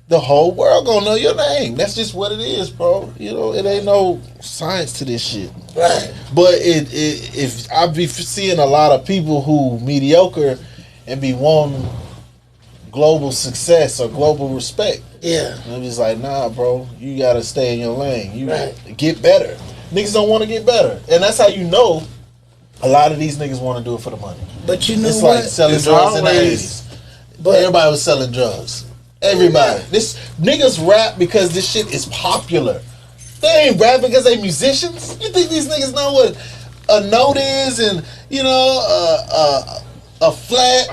the whole world gonna know your name. That's just what it is, bro. You know, it ain't no science to this shit. Right. But if I be seeing a lot of people who mediocre and be wanting global success or global respect. Yeah. And I'm just like, nah, bro, you gotta stay in your lane. You Right. get better. Niggas don't want to get better, and that's how you know. A lot of these niggas want to do it for the money. But you know It's what? like selling It's drugs in the always- 80s. But Everybody was selling drugs. Everybody. This niggas rap because this shit is popular. They ain't rap because they musicians. You think these niggas know what a note is and a flat?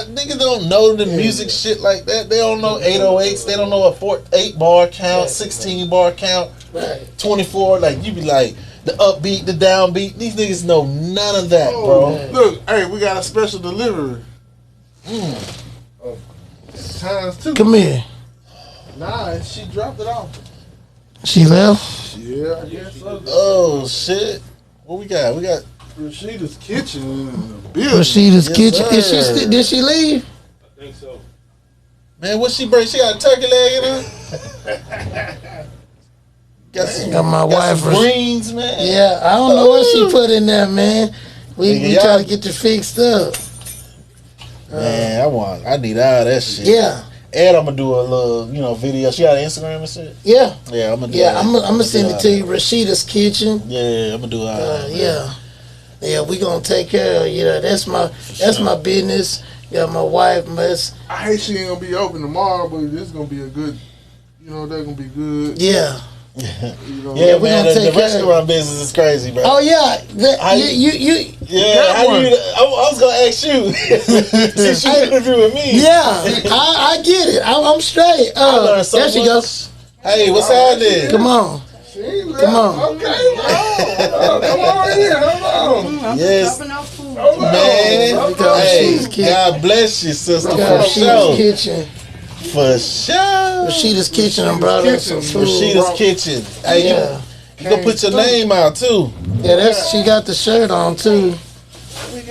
Niggas don't know the music shit like that. They don't know 808s. They don't know a 8 bar count, 16 bar count, right. 24. Like you be like the upbeat, the downbeat. These niggas know none of that, bro. Look, hey, we got a special delivery. Times 2. Come here. Nah, she dropped it off. She left. Yeah, I guess so. Oh shit. What we got? We got Rashida's Kitchen in the building. Rashida's Yes, kitchen. Is she? sir. Did she leave? I think so. man. What she bring? She got a turkey leg in her. Got my wife. some greens, man. Yeah, I don't know what she put in there, man. We Yeah. try to get you fixed up. Man, I need all that shit. Yeah, And I'm gonna do a little, video. She got an Instagram and shit. yeah, Yeah, I'm gonna do. yeah. that. I'm gonna do send all it to that. you. Rashida's kitchen. Yeah, I'm gonna do all that. Yeah. We gonna take care of you. That's my business. Yeah, my wife must. I hate she ain't gonna be open tomorrow, but this gonna be a good. They're gonna be good. Yeah. Yeah, we man. gonna The take care restaurant business is crazy, bro. Oh yeah. I- You. Yeah, how you? I was gonna ask you since you interview with me. Yeah, I get it. I'm straight. I learned so There she much. goes. Hey, what's happening? Come on. She ain't left. Come on. Okay, come on in. Hold on. Yes, Hold on. man. Because Hey, she's kitchen. God bless you, sister, for Rashida's sure. kitchen. For sure. Rashida's kitchen. I brought her some food. Rashida's kitchen. Hey, Yeah. you can put your name out too. Yeah, she got the shirt on too.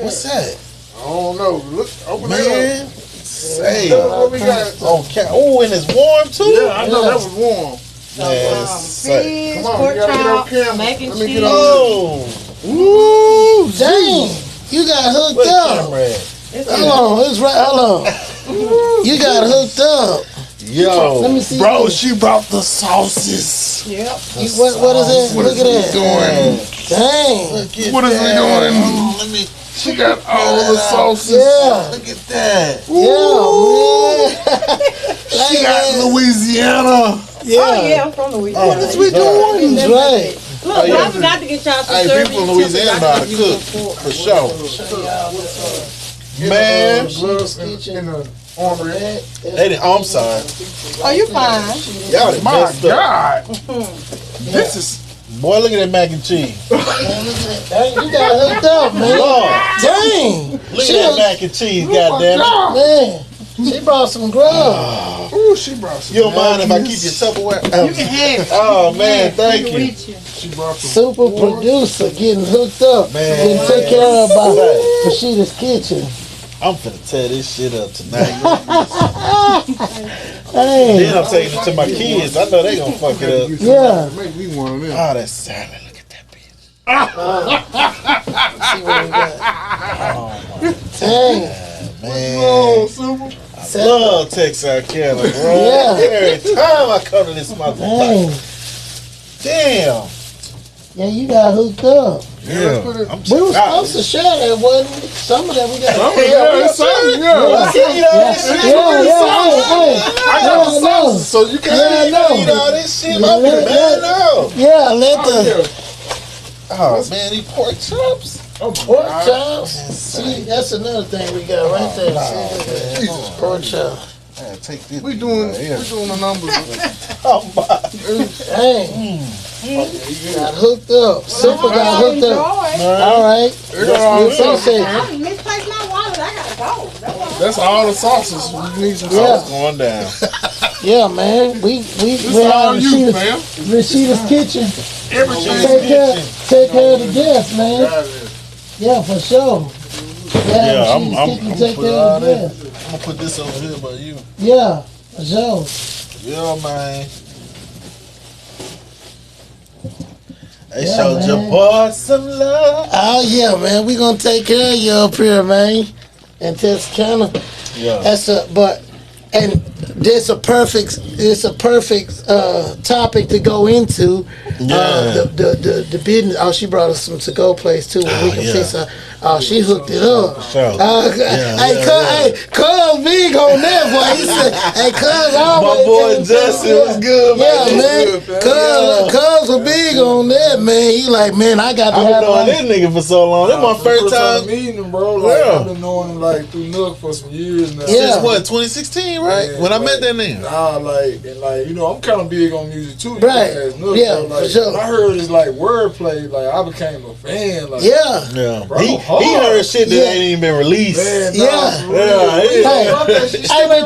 What's that? I don't know. Look, open it Man, up. say. Look what we got. Okay. Oh, and it's warm too. Yeah, I know that was warm. Man, say. Come on, pork we gotta get on chop, camera. mac and Let me cheese. get on. Oh, Woo! Dang! You got hooked what up. camera at? Hold on, it's right. Hold on. You got hooked up. Yo, Let me see. Bro, this. she brought the sauces. Yep. What is it? Look at that. doing? Dang. Look at What is we that. doing? Oh, let me. She got all the sauces. Yeah. Look at that. Yeah, man. She got Louisiana. Yeah. Oh yeah, I'm from Louisiana. What What we doing? Right. Look, Oh, yeah. I forgot to get y'all some Hey, serving people in Louisiana know how to cook, for sure. Man, Rashida's In kitchen. the armory. I'm sorry. Oh, you fine. Y'all the My best stuff. God. This is. Boy, look at that mac and cheese. Dang, you got hooked up, man. Lord, Dang. look She at that was- mac and cheese, goddamn it. Man, she brought some grub. Ooh, she brought some. You don't mind if I keep your Tupperware? You can have it. Oh, man, thank you. With you. She brought some. Super producer getting hooked up. Man. Getting taken care of by Rashida's kitchen. I'm finna tear this shit up tonight. Hey. Then I'm taking it to my kids. I know they gonna fuck it up. Yeah. Make me one of them. Oh, that's salad. Look at that bitch. See what we got. Dang. Man, Super. I love Texarkana, bro. Yeah. Every time I come to this motherfucker. Dang. Damn. Yeah, you got hooked up. Yeah. I'm We were supposed to share that, wasn't we? Some of that we got. Yeah, it's something. Yeah. I can't eat all this shit. I got the sauces, so you can. Yeah, I know. Eat all this shit. Yeah, I'm let- man out. Yeah, let the Oh man, these pork chops. pork chops. See, that's another thing we got right there. See, look at that. Pork chop. Man, take this. We doing right here. the numbers. Oh my. Dang. Got hooked up. Super got hooked up. All right. Appreciate it. I misplaced my wallet. I gotta go. That's what That's all the sauces. We need some Yeah. sauce. Going down. Yeah, man. We This have all you, Rashida's, man. Rashida's kitchen. Everything. Take care of the guests, man. Yeah, for sure. Yeah, I'm Rashida's kitchen, gonna take put care all of the that. guests. I'm gonna put this over here by you. Yeah, for sure. Yeah, man. They showed your boy some love. Oh yeah, man. We gonna take care of you up here, man. And just kind of and it's a perfect topic to go into. Yeah. The business. Oh, she brought us some to go place too. Where we can fix her. Oh, she hooked it up. Sure. Hey, Cuz big on that boy. He said, "Hey, Cuz always." My boy Justin was good, man. Yeah, man. Cuz was big on that, man. He like, man, I got to I've been have knowing this nigga for so long. This my first time meeting him, bro. Like, I've been knowing him like through Nook for some years now. Yeah. Since what, 2016, right? Man, when I like, met that nigga. Nah, like, you know, I'm kind of big on music too. Right. Nook, Yeah, bro. Like, for sure. when I heard his like wordplay, like I became a fan. Like, Yeah. bro, He heard shit that ain't even been released. Man, Yeah.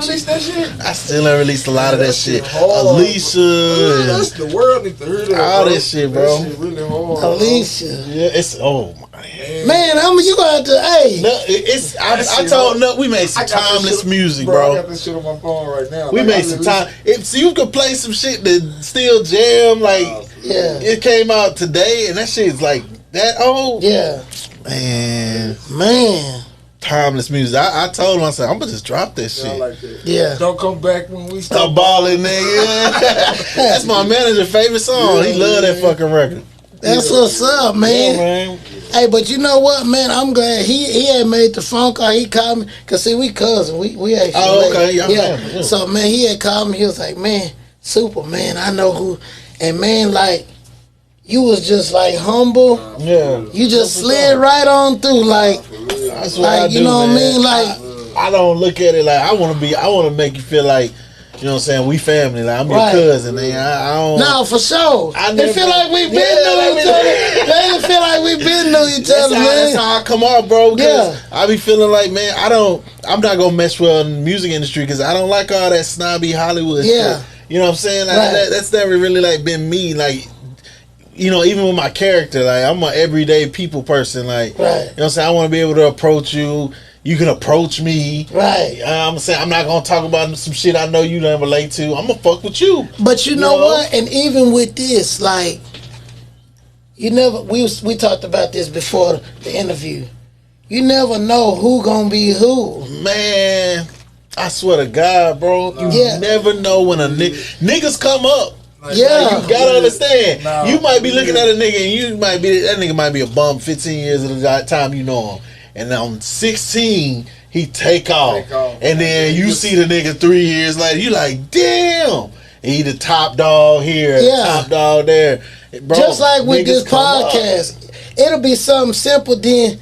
Released that shit. I still ain't released a lot of that shit. hard. Alicia, and That's the world need to hear that. all bro. that shit, bro. That shit really hard. Alicia. yeah, it's man. Man, you gonna have to. Hey. No, I told no, we made some I got this timeless shit- music, I bro. got this shit on my phone right now. We Like, made I some literally- time. If you could play some shit that still jam, like Yeah. it came out today, and that shit's like that old. Yeah. Man. Timeless music. I told him, I said, I'm gonna just drop this Yeah, I shit. like that. Yeah. Don't come back when we Stop stop. balling, nigga. That's my manager's favorite song. He love that fucking record. That's what's up, man. Yeah, man. Hey, but you know what, man? I'm glad he had made the phone call. He called me because see, we cousins. We actually. Oh, okay. Yeah, yeah. yeah. So man, he had called me. He was like, man, super man. I know who. And man, like, you was just like humble. Yeah. You just slid right on through, like That's what I you do, know what I man. mean, like. I don't look at it like I want to make you feel like, you know what I'm saying, we family. Like I'm Right. your cousin, man. I don't. No, for sure. I It never- feel like we been Yeah, knew each other. Man, it feel like we been knew each other, That's man. how I come off, bro. Because Yeah. I be feeling like, man, I'm not gonna mess well in the music industry because I don't like all that snobby Hollywood Yeah. shit. You know what I'm saying? Like, Right. that's never really like been me. Like, you know, even with my character, like I'm an everyday people person. Like, Right. you know what I'm saying? I want to be able to approach you. You can approach me. Right. I'm saying I'm not gonna talk about some shit I know you don't relate to. I'm gonna fuck with you. But you know what? And even with this, like, you never. We talked about this before the interview. You never know who gonna be who. Man, I swear to God, bro, you Yeah. never know when a niggas come up. Yeah. You gotta understand. Nah, you might be looking at a nigga and that nigga might be a bum 15 years of the time you know him. And on 16, he take off. And then you see the nigga 3 years later, you like, damn. He the top dog here, Yeah. top dog there. Bro, Just like with niggas this come up. podcast, it'll be something simple. Then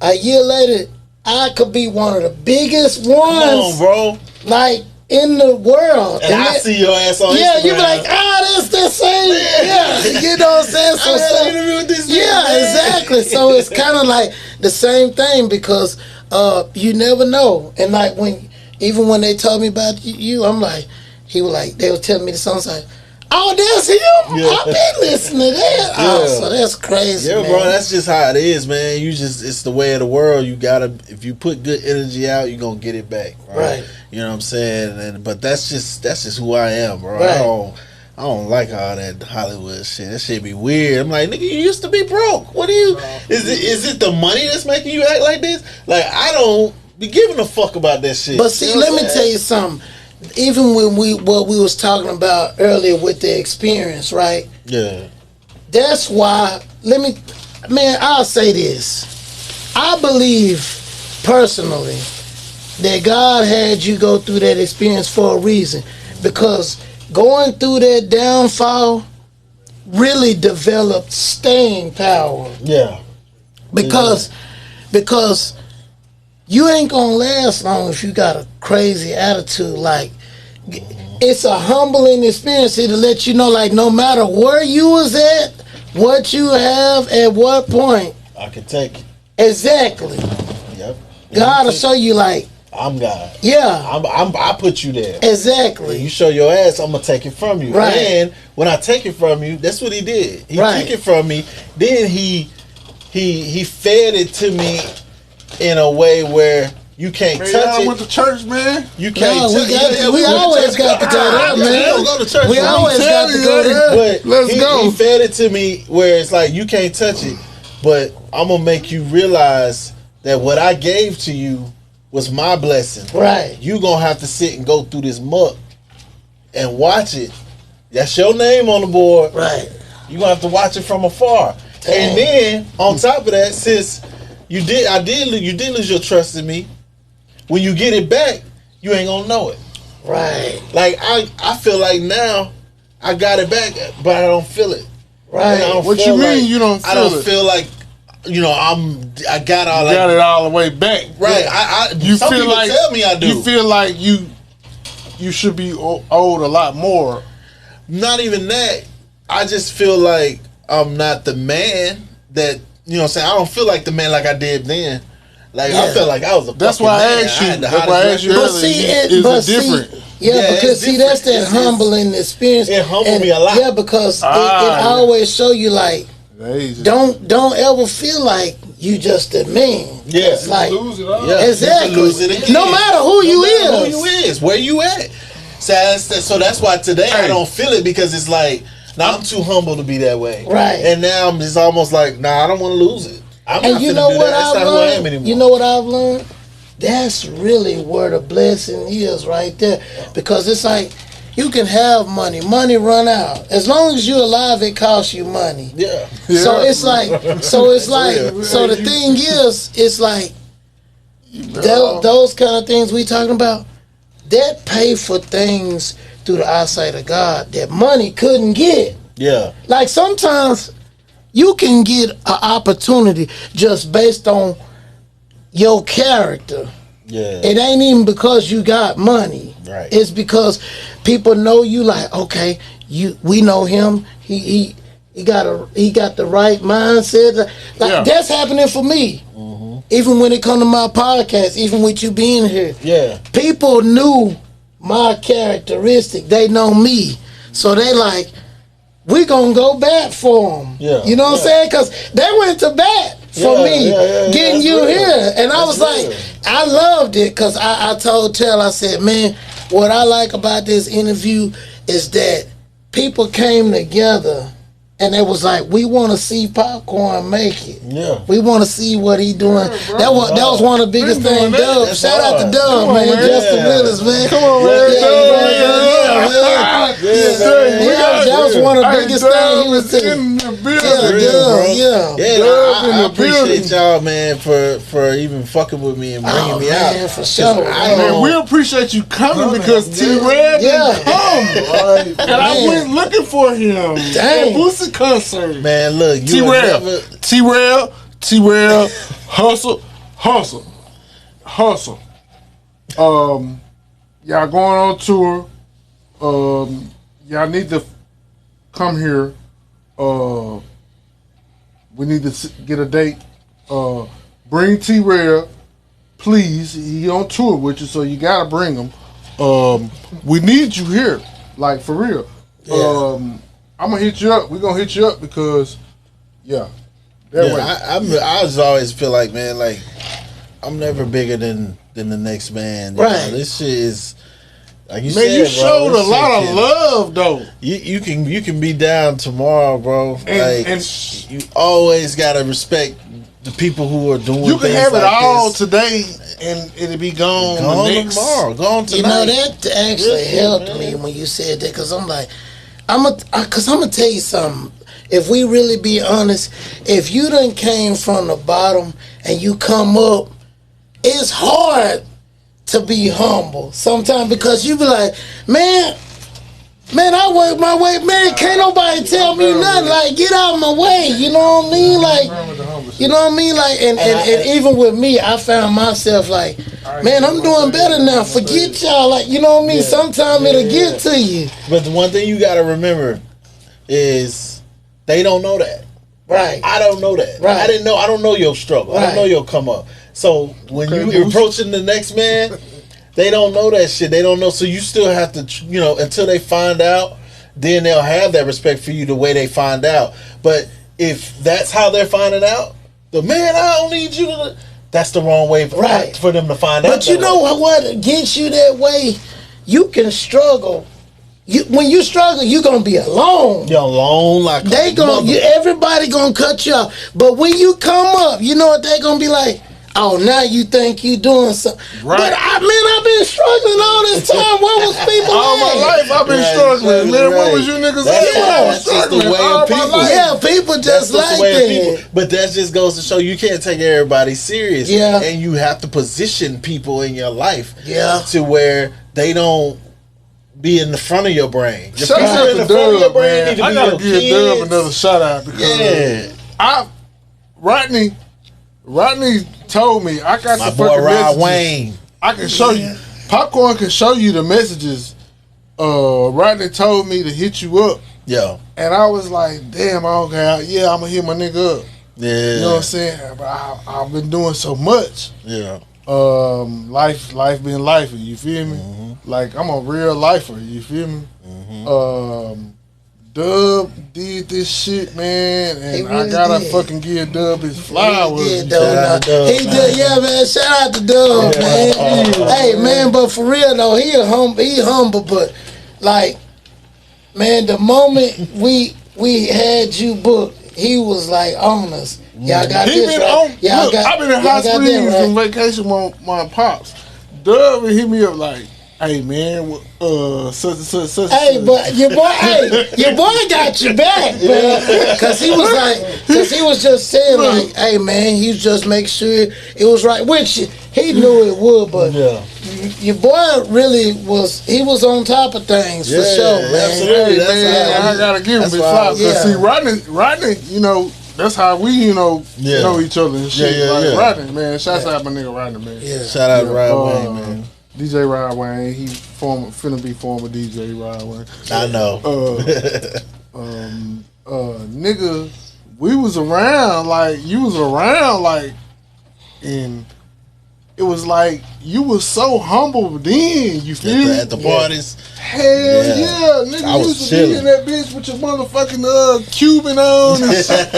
a year later, I could be one of the biggest Come on, ones, bro. like in the world. And I then- see your ass on Yeah, Instagram. you be like, that's the same. Yeah, you know what I'm saying? I had an interview with this nigga, yeah, man. exactly. So it's kind of like the same thing because you never know. And like even when they told me about you, I'm like, they were telling me the songs like, oh, that's him. Yeah. I've been listening to that. Oh, Yeah. so that's crazy, Yeah, man. bro, that's just how it is, man. It's the way of the world. You gotta, if you put good energy out, you gonna get it back, Right. You know what I'm saying? But that's just who I am, bro. Right. I don't like all that Hollywood shit. That shit be weird. I'm like, nigga, you used to be broke. What do you? Is it the money that's making you act like this? Like, I don't be giving a fuck about that shit. But see, You know let what me I'm tell saying? you something. Even when what we was talking about earlier with the experience, right? Yeah. That's why, I'll say this. I believe personally that God had you go through that experience for a reason. Because going through that downfall really developed staying power. Yeah. Because you ain't gonna last long if you got a crazy attitude. Like, it's a humbling experience to let you know, like, no matter where you was at, what you have at what point, I can take it. exactly. Yep. God will show you, like, I'm God. yeah, I put you there. exactly. You show your ass, I'm gonna take it from you. Right. And when I take it from you, that's what he did. He Right. took it from me. Then he fed it to me in a way where you can't Man, touch y'all it. went to church, man. You can't. We always got to go there, man. We don't go to church. We always got to go there. But Let's go. He fed it to me where it's like you can't touch it, but I'm gonna make you realize that what I gave to you was my blessing. Right. You gonna have to sit and go through this muck and watch it. That's your name on the board. Right. You gonna have to watch it from afar. Damn. And then on top of that, since you did lose your trust in me, when you get it back, you ain't gonna know it. Right. Like I feel like now I got it back, but I don't feel it. Right. I don't What feel you mean like- you don't feel I don't it? feel like I got all Got it all the way back. right. You some feel people like tell me I do. You feel like you should be owed a lot more. Not even that. I just feel like I'm not the man that what I'm saying. I don't feel like the man like I did then. Like I felt like I was a. That's fucking why I man. asked you. had the That's why I hottest asked you record. But earlier. see, Is it different? Yeah, because it's see, that's that different. humbling experience. It humbled me a lot. Yeah, because it yeah. always show you like Amazing. don't ever feel like you just a man. Yeah. It's like Lose it all. Yeah, exactly. you can lose it again. No matter who you Who is. you is, where you at. So that's why today I don't feel it because it's like, I'm too humble to be that way. Right. And now I'm just almost like, I don't want to lose it. I'm And not you finna know do what that. That's I've not who I am learned? anymore. You know what I've learned? That's really where the blessing is right there. Because it's like you can have money. Money run out. As long as you're alive, it costs you money. Yeah. So it's like so the thing is, it's like those kind of things we talking about, that pay for things through the eyesight of God that money couldn't get. Yeah. Like sometimes you can get an opportunity just based on your character. Yeah. It ain't even because you got money. Right. It's because people know you. Like, okay, we know him. He got the right mindset. Like that's happening for me. Mm-hmm. Even when it come to my podcast, even with you being here. Yeah. People knew my characteristic. They know me, so they like, we gonna go back for them. Yeah. You know what I'm saying? Because they went to bat for me getting you real. here, and I was That's real. like, I loved it because I told Tell, I said, man, what I like about this interview is that people came together. And it was like, we want to see Popcorn make it. Yeah. We want to see what he doing. bro. That was one of the biggest things. Dub, That's shout out to hard. Dub, man. man. Justin Yeah. Willis, man. Come on, man. That was one of the biggest things he was saying. in the building. Yeah. I in the appreciate building. y'all, man, for even fucking with me and bringing Oh, me man, out. for sure. Man, we appreciate you coming because T-Red Yeah. didn't come. And I Man. went looking for him Dang. at Boosie concert. Man, look, you would never. T-Rail, hustle. Y'all going on tour. Y'all need to come here. We need to get a date. Bring T-Rail, please. He on tour with you, so you gotta bring him. We need you here, like for real. I'm gonna hit you up. We're gonna hit you up because, that way. I just always feel like, man, like I'm never bigger than the next man. You Right. know, this shit is like you Man, said, you bro, showed this a lot shit of love though. You can be down tomorrow, bro. And You always gotta respect the people who are doing. you can things have it like all this. today and it'll be gone, Gone the next. tomorrow. Gone tonight. You know, that actually Listen, helped man. me when you said that, because I'm like, I'm gonna tell you something. If we really be honest, if you done came from the bottom and you come up, it's hard to be humble sometimes, because you be like, man, I work my way, man, can't nobody tell me nothing, like, get out of my way, you know what I mean, like, you know what I mean, like, and even with me, I found myself like, man, I'm doing better now, forget y'all, like, you know what I mean, sometimes it'll get to you. But the one thing you gotta remember is they don't know that. Right. I don't know that. Right. I don't know your struggle. I Right. don't know your come up. So when you approaching the next man, they don't know that shit. They don't know. So you still have to, until they find out, then they'll have that respect for you the way they find out. But if that's how they're finding out, the man, I don't need you to. that's the wrong way for them to find out. But you know what gets you that way? You can struggle. When you struggle, you gonna be alone. You're alone, like everybody gonna cut you off. But when you come up, you know what they gonna be like? Oh, now you think you doing something. Right. But I've been struggling all this time. Where was people all my life I've been struggling, man. Where was you niggas at? That's just the way of people. Yeah, people just like that. But that just goes to show you can't take everybody serious. Yeah. And you have to position people in your life to where they don't be in the front of your brain. The shout out to Dub, man. I gotta give kids. Dub another shout out because Rodney told me I got my the boy fucking Rod messages. Wayne. I can show you. Popcorn can show you the messages. Rodney told me to hit you up. Yeah. And I was like, damn, okay, yeah, I'm gonna hit my nigga up. Yeah. You know what I'm saying? But I've been doing so much. Yeah. Life been life. You feel me? Mm-hmm. Like I'm a real lifer. You feel me? Mm-hmm. Dub did this shit, man, and really I gotta fucking give Dub his flowers. He did, yeah, man. Shout out to Dub, man. Hey, man, but for real though, he humble, but like, man, the moment we had you booked, he was like on us. Y'all got he this been right. On, look, I've been in hot springs on vacation with my pops. Dub hit me up like, hey man, such. Hey, but your boy got your back, man. Cause he was just saying like, hey man, he just make sure it was right. Which he knew it would, but your boy really was. He was on top of things for sure, man. Absolutely, man, I gotta give him his flowers. Cause see, Rodney, you know. That's how we, know each other and shit. Rodney, man. Shouts out my nigga Rodney, man. Yeah. Shout out Rod Wayne, man. DJ Rod Wayne, he finna be former DJ Rod Wayne. I know. Nigga, we was around, like, you was around, like, and it was like, you was so humble then, you feel me? At the parties? Hell yeah, nigga, I was used to be in that bitch with your motherfucking Cuban on and shit.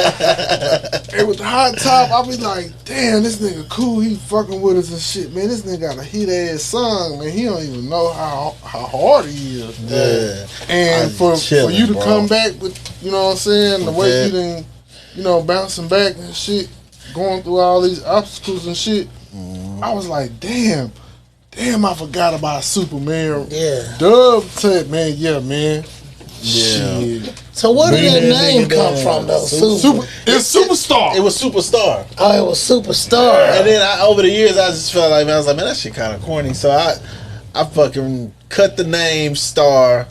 And with the hot top, I be like, damn, this nigga cool, he fucking with us and shit, man. This nigga got a hit ass song, man. He don't even know how hard he is. Yeah. And for you to come back with, you know what I'm saying, the way you done, bouncing back and shit, going through all these obstacles and shit, I was like, damn, I forgot about Superman. Yeah. Dub said, man. Yeah. Shit. So where did that name come from, though? It's Superstar. It was Superstar. Oh, it was Superstar. And then over the years, I just felt like, man, I was like, man, that shit kind of corny. So I fucking cut the name Star,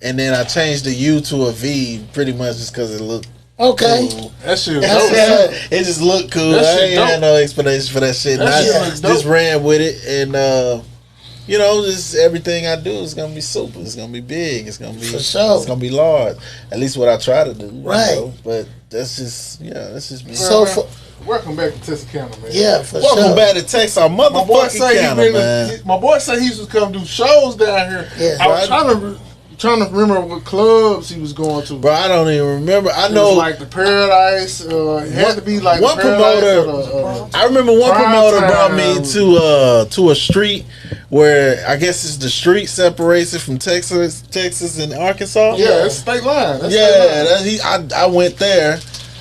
and then I changed the U to a V, pretty much just because it looked cool. That shit was dope. It just looked cool. That I shit ain't had no explanation for that shit. Just ran with it, and just everything I do is gonna be super. It's gonna be big. It's gonna be for sure. It's gonna be large. At least what I try to do. Right. But that's just me. So welcome back to Texarkana, man. Yeah, for welcome back to Texas, our motherfucking Canada, man. My boy said he used to come do shows down here. Yeah. I was trying to remember what clubs he was going to. Bro, I don't even remember. I know like the Paradise. It had to be like one promoter. I remember one promoter brought me to a street where I guess it's the street separates it from Texas and Arkansas. Yeah, it's state line. I went there.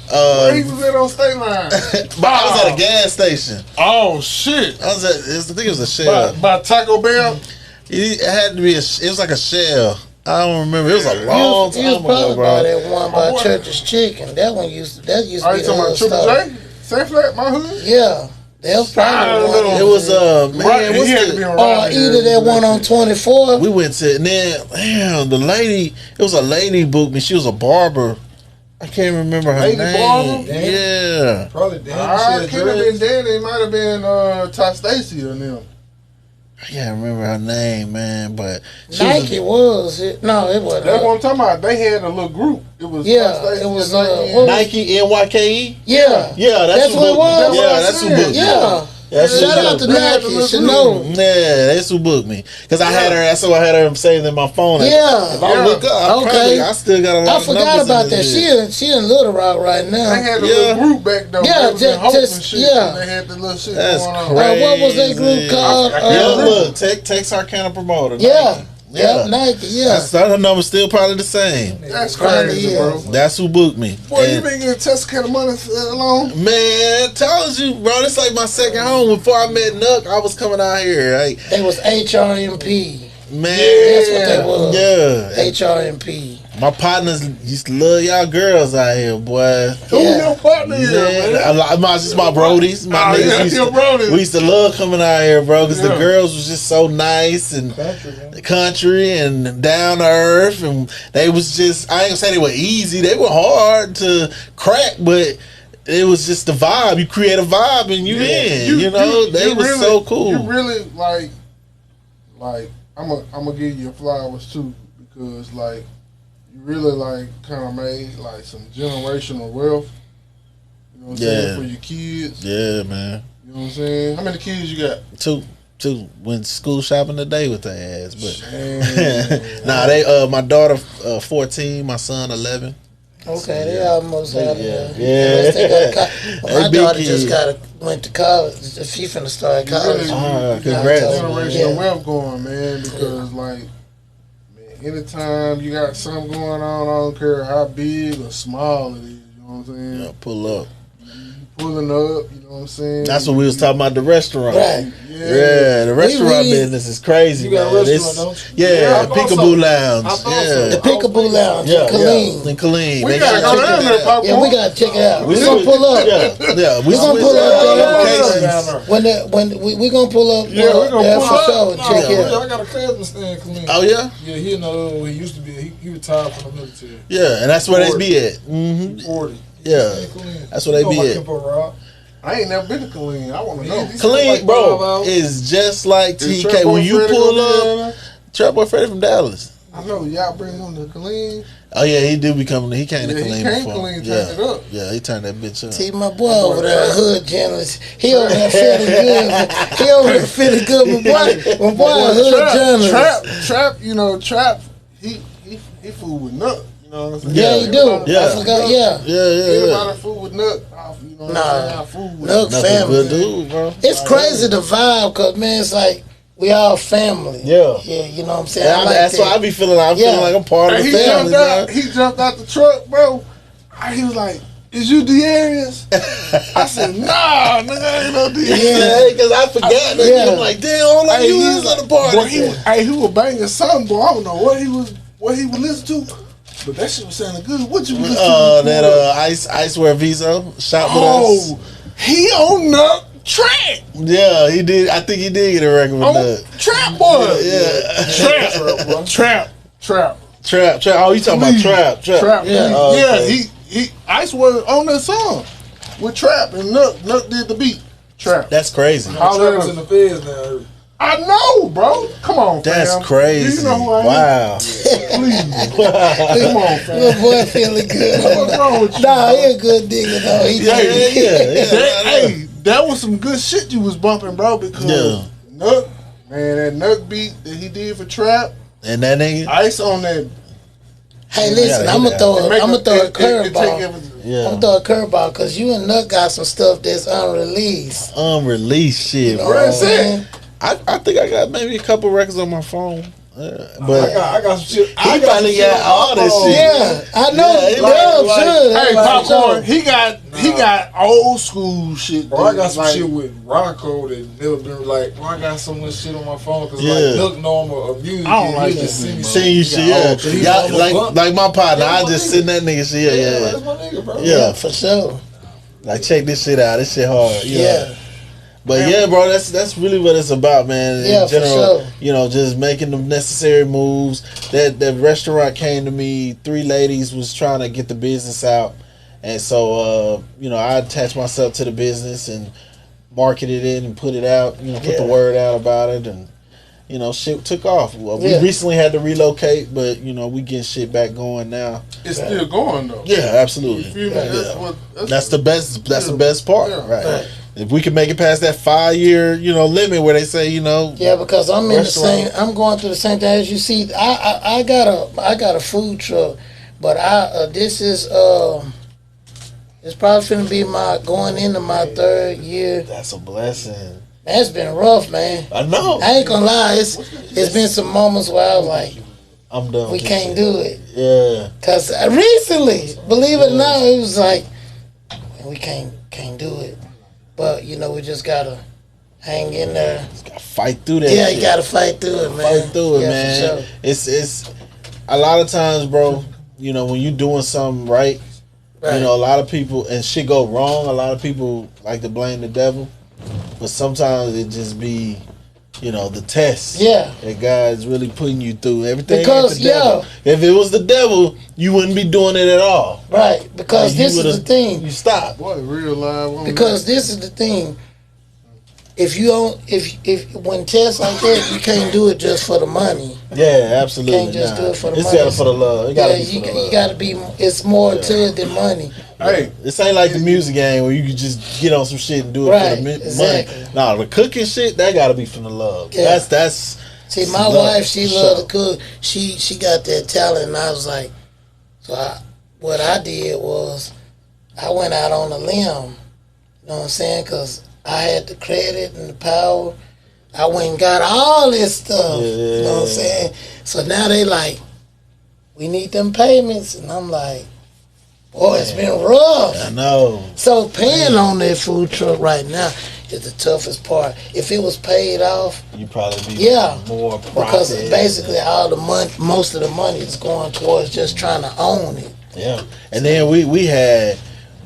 Where he was at on state line? But I was at a gas station. Oh shit! I think it was a Shell. By Taco Bell. It had to be it was like a Shell. I don't remember. It was a long time ago, bro. By that one by Church's Chicken. That used to be. Are you talking about Triple J? Safe Flat, my hood. Yeah, that was probably one. It was man. Either that one on 24. We went to and then the lady. It was a lady booked me. She was a barber. I can't remember her lady name. Barber? Yeah. Probably Danny. I could have been Danny. It might have been Ty Stacy or them. I can't remember her name, man, but Nike was it? No, it wasn't. That's what I'm talking about. They had a little group. It was it was Nike NYKE. Yeah, that's what it was. Yeah, that's who booked. Yeah, Shout out to Nike. She know. Yeah, that's who booked me. Because I had her, that's why I had her saved in my phone. Yeah. If I look up, I still got a lot I of forgot numbers about in that. this She in Little Rock right now. They had a little group back though. Yeah, They just shit, yeah. They had the little shit That's going on. crazy. What was that group called? Look, Texarkana promoter. Yeah. Yeah, Nike, yeah. Her number's still probably the same. That's crazy, bro. That's who booked me. Boy, you been getting Texarkana money alone? Man, told you, bro. It's like my second home. Before I met Nuck, I was coming out here. Like, they was HRMP. Man, that's what they was. Yeah, HRMP. My partners used to love y'all girls out here, boy. Who your partner here, man? Just my brodies. My niggas we used to love coming out here, bro, because the girls was just so nice and country and down to earth, and they was just, I ain't gonna say they were easy, they were hard to crack, but it was just the vibe. You create a vibe and they was so cool. You really like I'm gonna give you your flowers too, because like you really like kind of made like some generational wealth. You know what I'm saying, for your kids. Yeah, man. You know what I'm saying? How many kids you got? Two. Went school shopping today with their ass, but nah, they my daughter 14, my son 11. Okay, they almost out of there. Yeah. My daughter just went to college. She finna start college. Congrats. Generational wealth going, man, because like, man, anytime you got something going on, I don't care how big or small it is, you know what I'm saying? Yeah, pull up. Pulling up, you know what I'm saying? That's what we was talking about, the restaurant. Right. Yeah, the restaurant business is crazy. You got a restaurant, don't you? Yeah, Peekaboo Lounge. The Peekaboo Lounge in Killeen. In Killeen. We gotta go down there, Pop. Yeah, we gotta check it out. We gonna pull up. Yeah, we gonna pull up there. When we gonna pull up there for sure and check it out. I got a cousin staying in Killeen. Oh yeah? Yeah, he know he used to be. He retired from the military. Yeah, and that's where they be at. Mm-hmm. 40. Yeah, that's where they be at. I ain't never been to Killeen. I want to know. Killeen, bro, is just like TK. When you pull up, Trap Boy Freddy from Dallas. I know, y'all bring him to Killeen. Oh yeah, he did be coming. He came to Killeen before. Killeen, turned it up. Yeah, he turned that bitch up. See my boy over there, hood journalist. He over there feeling good. He over there feeling good. My boy, hood journalist. Trap. You know, Trap. He fool with Nut. You know what I'm saying? Yeah, he do. Yeah. I forgot. Yeah. Everybody fool with Nut. You know what I'm saying? Nut family. Good dude, bro. It's crazy the vibe, cause man, it's like we all family. Yeah, you know what I'm saying. Yeah, that's why I be feeling like I'm part of the family, bro. He jumped out the truck, bro. He was like, "Is you Dearius?" I said, "Nah, nigga, I ain't no Dearius." Yeah, because I forgot that. I'm like, damn, all I knew was at the party. Boy, he was banging something, boy. I don't know what he was listening to. But that shit was sounding good. What you listen to? That Icewear Viso shot with us. Oh, he on the track. Yeah, he did. I think he did get a record with that. Trap boy. Yeah. Trap. Oh, you talking about Trap? Yeah. Oh, yeah. okay. He Icewear on that song with Trap and Nuck did the beat. Trap. That's crazy. Trap's in the feds now. I know, bro. Come on, fam. That's crazy. You know who I am? Wow. Please. Come on, fam. Little boy feeling good. What's wrong with you? Nah, he a good nigga though. Hey, that was some good shit you was bumping, bro, because Nuck, man, that Nuck beat that he did for Trap. And that nigga? Ice on that. Hey, listen, I'm gonna throw a curveball. Yeah. I'm throwing a curveball because you and Nuck got some stuff that's unreleased. Unreleased shit, You know bro. what I'm saying? I think I got maybe a couple records on my phone. But I got some shit. He finally got all this shit. Yeah, I know. Hey, Popcorn, he got old school shit. Bro, I got some shit with Rocco that never been like. Bro, I got so much shit on my phone because like Nuck normal music. I don't like that. Send you shit, like my partner. I just send that nigga shit. Yeah, that's my nigga, bro. Yeah, for sure. Like check this shit out. This shit hard. Yeah. But yeah, bro, that's really what it's about, man. Yeah, in general, for sure. You know, just making the necessary moves. That restaurant came to me. 3 ladies was trying to get the business out, and so you know, I attached myself to the business and marketed it and put it out. You know, put the word out about it, and you know, shit took off. Well, we recently had to relocate, but you know, we getting shit back going now. It's still going though. Yeah, absolutely. You feel me? That's the best. That's the best part, right? if we can make it past that 5-year, limit where they say, Yeah, because I'm in the same. restaurant. I'm going through the same thing as you see. I got a food truck, but this is it's probably finna be going into my 3rd year. That's a blessing. That's been rough, man. I know. I ain't gonna lie. It's been some moments where I was like, I'm done. we with can't this do it. shit. Yeah. Cause recently, believe it or not, it was like we can't do it. But we just gotta hang in there. Gotta fight through that. Yeah, shit. you gotta fight through it, man. Fight through it, Yeah, man. for sure. It's a lot of times, bro. When you doing something right, Right. a lot of people and shit go wrong. A lot of people like to blame the devil, but sometimes it just be, the test. Yeah. that God's really putting you through. Everything Because, ain't the devil. If it was the devil, you wouldn't be doing it at all. Right. Because Like, this you is the would've- thing. You stop. Boy, real live. On Because this is the thing. If you don't, if when tests like that, you can't do it just for the money. Yeah, absolutely. Can't just do it for the it's money. gotta for the love. It gotta Yeah, be for the love. you gotta be. It's more to it than money. Hey, This ain't like the music game where you can just get on some shit and do it Right, for the exactly. money. Nah, the cooking shit that gotta be from the love. Yeah. That's. See, my love, wife, she for loved sure. to cook. She got that talent, and I was like, what I did was, I went out on a limb. You know what I'm saying? Because I had the credit and the power. I went and got all this stuff. You know what I'm saying? So now they like, we need them payments, and I'm like, boy, it's been rough. I know. So paying on that food truck right now is the toughest part. If it was paid off, You probably be yeah, more because profit. basically all the money, most of the money is going towards just trying to own it. Yeah, and then we had,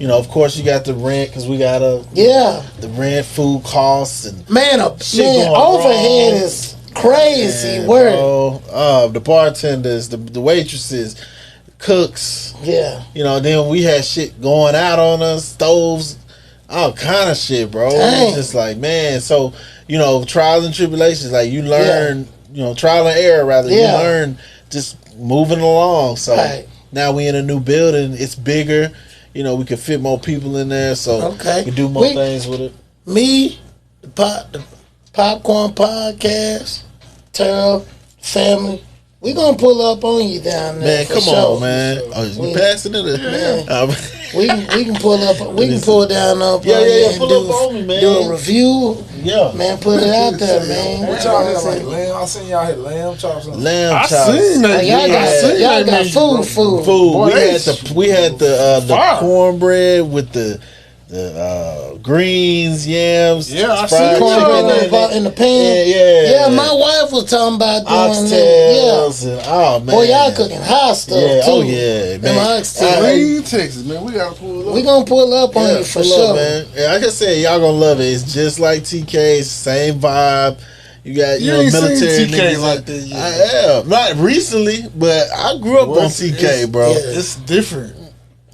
of course you got the rent because we got the rent, food costs and Man, Shit going overhead wrong. is crazy Man, work. bro, the bartenders, the waitresses, cooks. Yeah, Then we had shit going out on us, stoves, all kind of shit, bro. Dang. It's just like, man. So trials and tribulations, like you learn, trial and error rather. Yeah. You learn just moving along. So Right. now we in a new building. It's bigger. We can fit more people in there, so Okay. we can do more things with it. me, the Popcorn Podcast, Terrell, family, we gonna pull up on you down there. Man, for come sure. on, man. Oh, you We- passing it? Yeah. We can pull up. We can pull down up. Yeah, on yeah, you yeah, and pull do, up on me, man. Do a review, Yeah. man. Put it out there, man. What y'all had like lamb? I seen y'all had lamb chops. Lamb I chops. seen that. Y'all I got seen y'all that got menu, bro. food. Food. Boy, we had the fire. cornbread with the greens, yams. Yeah, I fried seen chicken cornbread in in it. the pan. Yeah. My wife was talking about doing that. Oxtails and oh man. Boy, y'all cooking hot stuff Yeah, too. oh yeah, Them man. oxtails. Green, Texas, man. We gotta pull up. We gonna pull up on Yeah, you for pull up, sure. man. Yeah, like I said, y'all gonna love it. It's just like TK, same vibe. You got You ain't seen military TK niggas like that yet. I am not recently, but I grew up on TK, bro. yeah. It's different.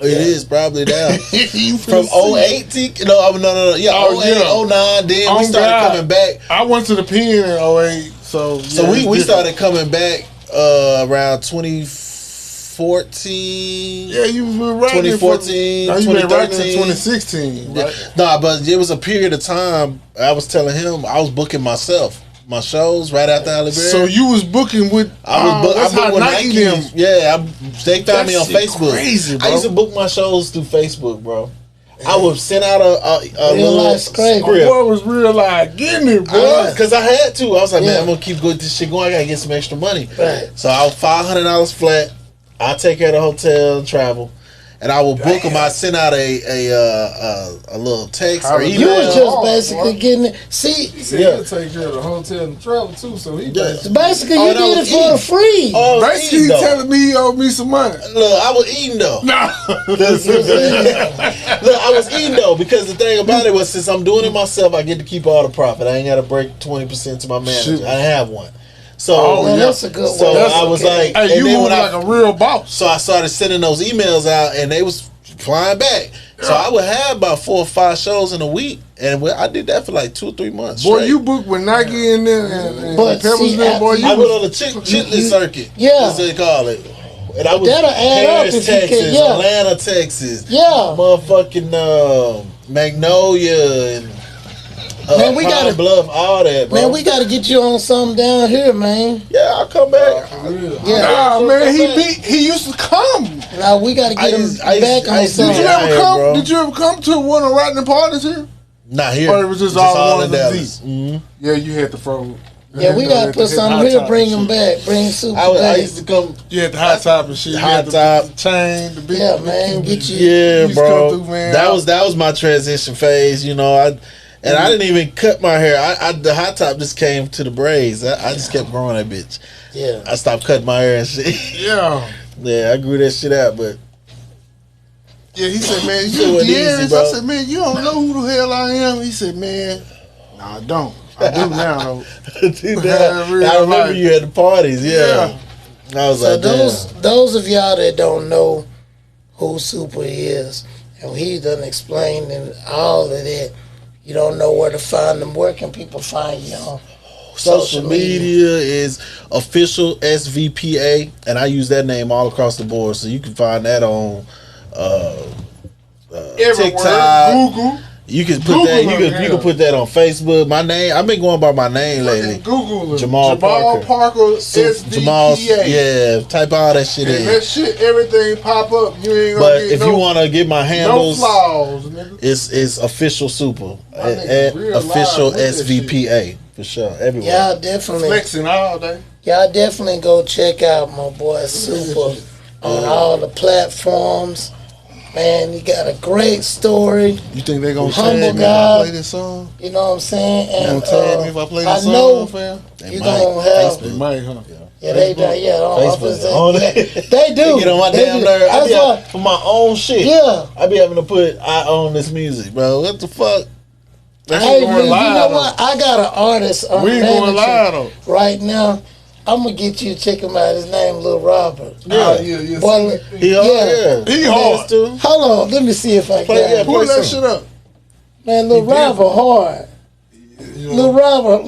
It is probably now. You From finna see. 08 TK. No. Yeah, Oh, 08, yeah. 09. Then Oh, we started God. coming back. I went to the pen in 08, so So yeah, we it's we different. started coming back around 2014. Yeah, you were right. 2014, No, you been right in 2013. 2016, right? Nah, but it was a period of time. I was telling him I was booking myself, my shows right after Halle Berry. So you was booking with? I that's how booked with Nike Nike. them. Yeah, they found me That on shit Facebook. crazy, bro. I used to book my shows through Facebook, bro. I would send out a Real little life script. My boy was real like getting it, bro. because I had to. I was like, Yeah. man, I'm gonna keep going this shit going. I gotta get some extra money. Right. So I was $500 flat. I take care of the hotel and travel, and I will book them. I send out a little text or You You email. was just basically getting it. See, He said Yeah. he'll take care of the hotel and travel too, so he Yeah. basically Oh, you that did it was for easy. free. Oh, I was Basically, eating, he though. telling me he owed me some money. Look, I was eating though. No. Look, I was eating though because the thing about it was since I'm doing it myself, I get to keep all the profit. I ain't got to break 20% to my manager. Shit. I have one. So, Oh, Well, yeah. that's a good one. so That's I was okay. like, Hey, and you then move when like a real boss. so I started sending those emails out, and they was flying back. So I would have about 4 or 5 shows in a week, and I did that for like 2 or 3 months. Boy, straight. you booked with Nike in there and But Pebbles see, there, boy. after You I was, went on the chitlin circuit. Yeah. As they call it. And I was That'll add up Paris, if you can- Texas, yeah. Atlanta, Texas, Yeah. motherfucking Magnolia, and Man, we gotta bluff all that, bro. Man, we gotta get you on something down here, man. Yeah, I'll come back. Yeah. Nah, man, he used to come. Now we gotta get him back on something. Did you ever come to one of Rodney parties here? Not here. Or it was just all in Dallas. Yeah, you had to throw. Yeah, we gotta put something here to bring him back. Bring Super I used to come. Yeah, the hot top and shit. Hot top, the chain, the big. Yeah, man, get you. Yeah, bro. Through, man. That was my transition phase. You know, I didn't even cut my hair. The hot top just came to the braids. I just kept growing that bitch. Yeah. I stopped cutting my hair and shit. Yeah. Yeah, I grew that shit out, but. Yeah, he said, man, Shit you wasn't Darius. easy, bro. I said, man, you don't know who the hell I am. He said, man, nah, I don't. I do now, though. Dude, I remember you at the parties, yeah. I was So like, those of y'all that don't know who Super is, and he done explained and all of that, you don't know where to find them. Where can people find you on social media is official SVPA, and I use that name all across the board. So you can find that on TikTok, Google. You can put that. You can put that on Facebook. My name. I've been going by my name lately. Google it. Jamal Parker. SVPA. Jamal. Yeah. Type all that shit in. That shit, everything pop up. You ain't gonna But get if you want to get my handles, no flaws, nigga. it's official Super. nigga real Official live with that SVPA for sure. Everywhere. Y'all definitely flexing all day. Y'all definitely go check out my boy Super on all the platforms. Man, he got a great story. You think they gonna Humble tag me if guy. I play this song? You know what I'm saying? You gonna And tag me if I play this I song, know fam? you gonna have. They might, huh? Yeah, they do. Yeah, Facebook. They do. Get on my They damn do. nerve. That's why. For my own shit. Yeah. I be having to put I own this music, bro. What the fuck? Hey, man, you know what? I got an artist on We ain't going live though. right now. I'm gonna get you to check him out. His name Lil Robert. Yeah. yeah. Boy, He hard. He hard. Too. hold on, let me see if I Play can. that. Pull that shit up. Man, Lil Robert hard. Lil Robert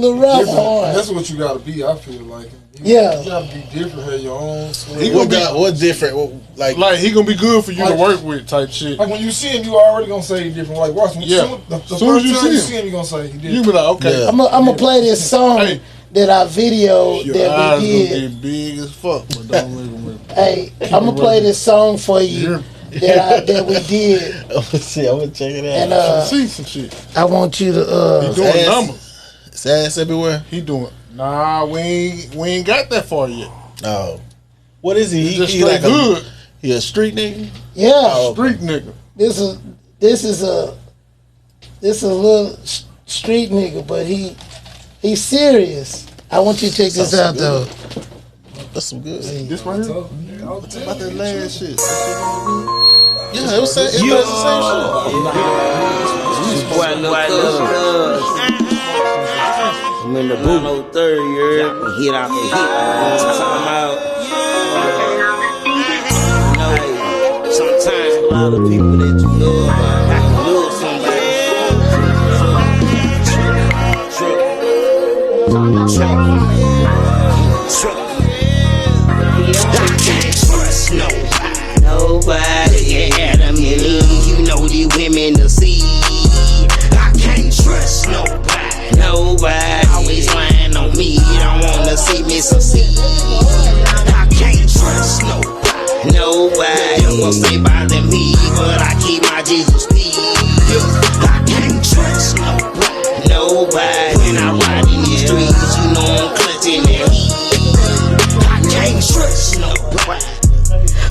hard. That's what you gotta be. I feel like. Yeah. You gotta be different. Have your own. What different? Like he gonna be good for you to work with type shit. Like when you see him, you already gonna say he different. Like watch me. Yeah. The Soon as first you time you see see him, you gonna say he different. You be like, okay. Yeah. I'm gonna play this song Hey. that I videoed Your that eyes we gonna did. get big as fuck, but don't make them with Hey, I'm gonna play this song for you that we did, I'm gonna check it out. and see some shit. I want you to He doing numbers. It's ass everywhere. He doing. Nah, we ain't got that far yet. Oh, what is he? He just He straight like good. He a street nigga. yeah. Street nigga. This is a little street nigga, but he's serious. I want you to check this out though. That's some good. This right here. About that last shit. Yeah, it was the same I'm in the booth, no third year, hit out the hit. Talking about, sometimes a lot of people that you love somebody. I can't trust nobody. Adam and Eve, you know the women to see. I can't trust nobody. Nobody always lying on me. Don't wanna see me succeed. I can't trust nobody. Nobody will stay bother me, but I keep my Jesus peace. I can't trust nobody. Nobody. When I ride in the streets, you know I'm clutching that heat. I can't trust nobody.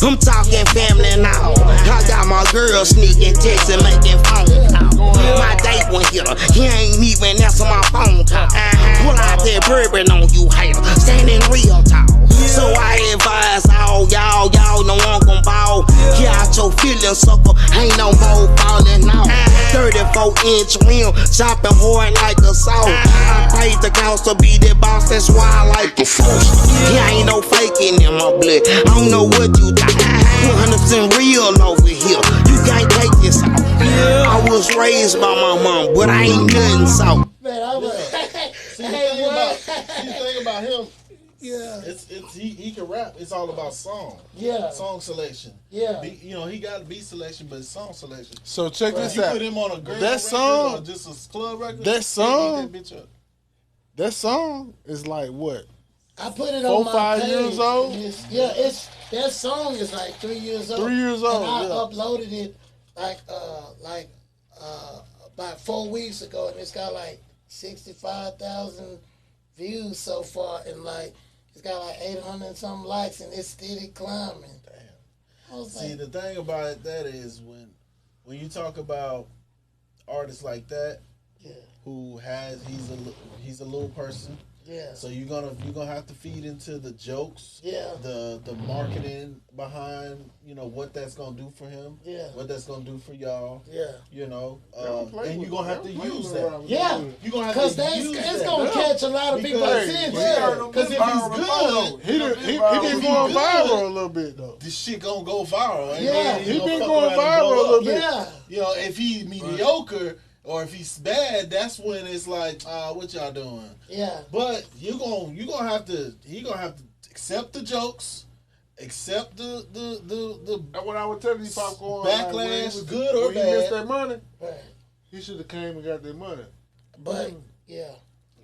I'm talking family now. I got my girl sneaking, texting, making phone calls. My date went here, he ain't even answer my phone call. Pull out that bourbon on you, hater, standing real tall. So I advise all y'all know I'm gon' ball. Get out your feelings, sucker, ain't no more falling out. 34-inch rim, chopping hard like a saw. I paid the cost to be the boss, that's why I like the force. He ain't no faking in my blood, I don't know what you got. 100% real over here, you can't take this out. I was raised by my mom, but I ain't nothing soft. Man, I was. See, the thing about him, Yeah. It's he can rap. It's all about song. Yeah. Song selection. Yeah. You know, he got beat selection, but it's song selection. So check this You out. put him on a girl That record song- or just a club record. that song- he eat that bitch up. That song is like what? I put it 4, on my 5 page. years old? and it's that song is like 3 years old. 3 years old, And I yeah. uploaded it about 4 weeks ago, and it's got like 65,000 views so far, and like it's got like 800 and some likes, and it's steady climbing. Damn. I was See, like, the thing about that is when you talk about artists like that, yeah, who he's a little person. yeah, So you're gonna have to feed into the jokes, yeah, the marketing behind, you know, what that's gonna do for him, yeah, what that's gonna do for y'all, yeah. you know, Don't play and with you're gonna it. have to Don't play use with that. it. Yeah, You're gonna have because to use it's that. gonna catch a lot of people's Because- attention. yeah, because if he's good, He been If going he viral good, a little bit though. this shit gonna go viral. And Yeah. then He gonna been fuck going around and viral blow a little up. bit. Yeah, You know, if he's mediocre or if he's bad, that's when it's like, what y'all doing? yeah, But he gonna have to accept the jokes, accept the That's what I would tell you, Popcorn. Backlash, when he was- good or when he missed bad. that money, right. he should have came and got that money. But yeah,